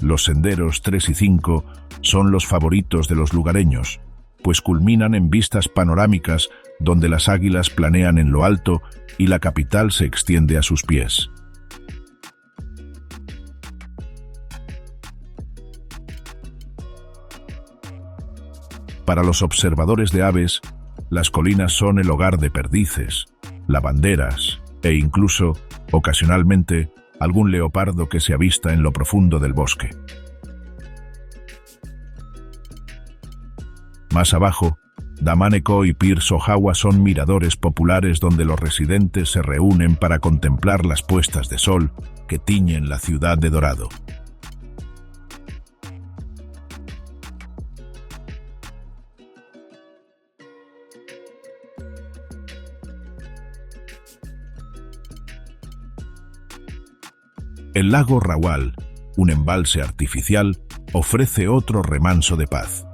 Los senderos 3 y 5 son los favoritos de los lugareños, pues culminan en vistas panorámicas donde las águilas planean en lo alto y la capital se extiende a sus pies. Para los observadores de aves, las colinas son el hogar de perdices, lavanderas e incluso, ocasionalmente, algún leopardo que se avista en lo profundo del bosque. Más abajo, Damaneko y Pir Sohawa son miradores populares donde los residentes se reúnen para contemplar las puestas de sol que tiñen la ciudad de dorado. El lago Rawal, un embalse artificial, ofrece otro remanso de paz.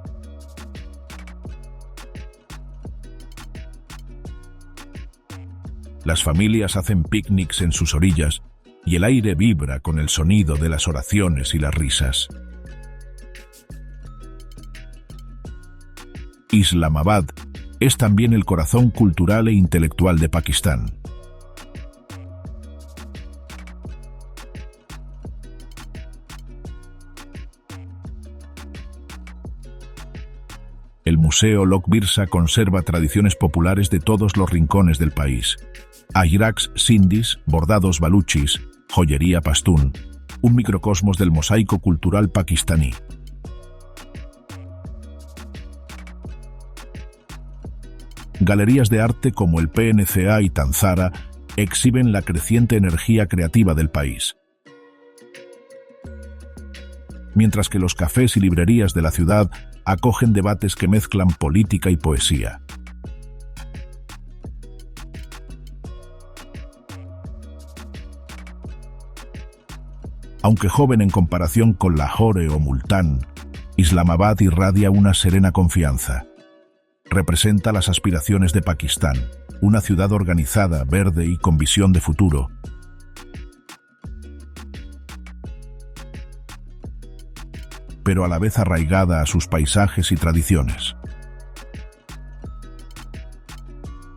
Las familias hacen picnics en sus orillas y el aire vibra con el sonido de las oraciones y las risas. Islamabad es también el corazón cultural e intelectual de Pakistán. El Museo Lok Birsa conserva tradiciones populares de todos los rincones del país. Ajraks sindhis, bordados baluchis, joyería pastún, un microcosmos del mosaico cultural pakistaní. Galerías de arte como el PNCA y Tanzara exhiben la creciente energía creativa del país. Mientras que los cafés y librerías de la ciudad acogen debates que mezclan política y poesía. Aunque joven en comparación con Lahore o Multán, Islamabad irradia una serena confianza. Representa las aspiraciones de Pakistán, una ciudad organizada, verde y con visión de futuro. Pero a la vez arraigada a sus paisajes y tradiciones.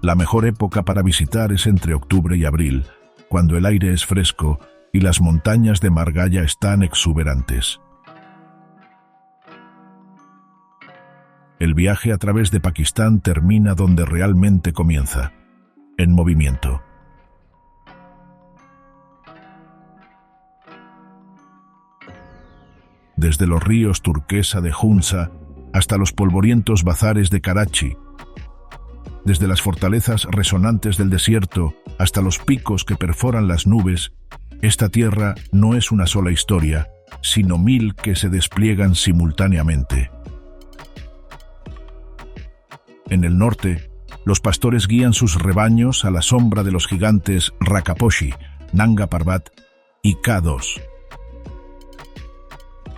La mejor época para visitar es entre octubre y abril, cuando el aire es fresco y las montañas de Margalla están exuberantes. El viaje a través de Pakistán termina donde realmente comienza, en movimiento. Desde los ríos turquesa de Hunza hasta los polvorientos bazares de Karachi, desde las fortalezas resonantes del desierto hasta los picos que perforan las nubes, esta tierra no es una sola historia, sino 1000 que se despliegan simultáneamente. En el norte, los pastores guían sus rebaños a la sombra de los gigantes Rakaposhi, Nanga Parbat y K2.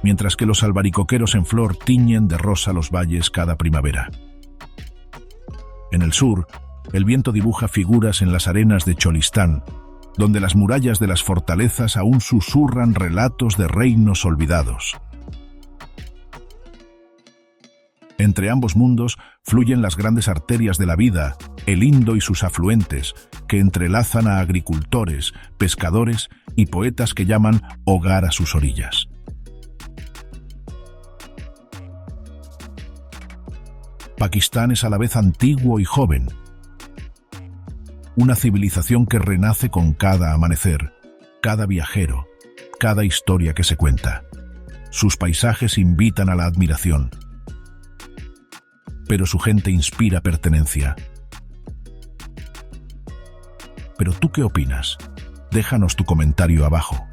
Mientras que los albaricoqueros en flor tiñen de rosa los valles cada primavera. En el sur, el viento dibuja figuras en las arenas de Cholistán, donde las murallas de las fortalezas aún susurran relatos de reinos olvidados. Entre ambos mundos fluyen las grandes arterias de la vida, el Indo y sus afluentes, que entrelazan a agricultores, pescadores y poetas que llaman hogar a sus orillas. Pakistán es a la vez antiguo y joven. Una civilización que renace con cada amanecer, cada viajero, cada historia que se cuenta. Sus paisajes invitan a la admiración, pero su gente inspira pertenencia. ¿Pero tú qué opinas? Déjanos tu comentario abajo.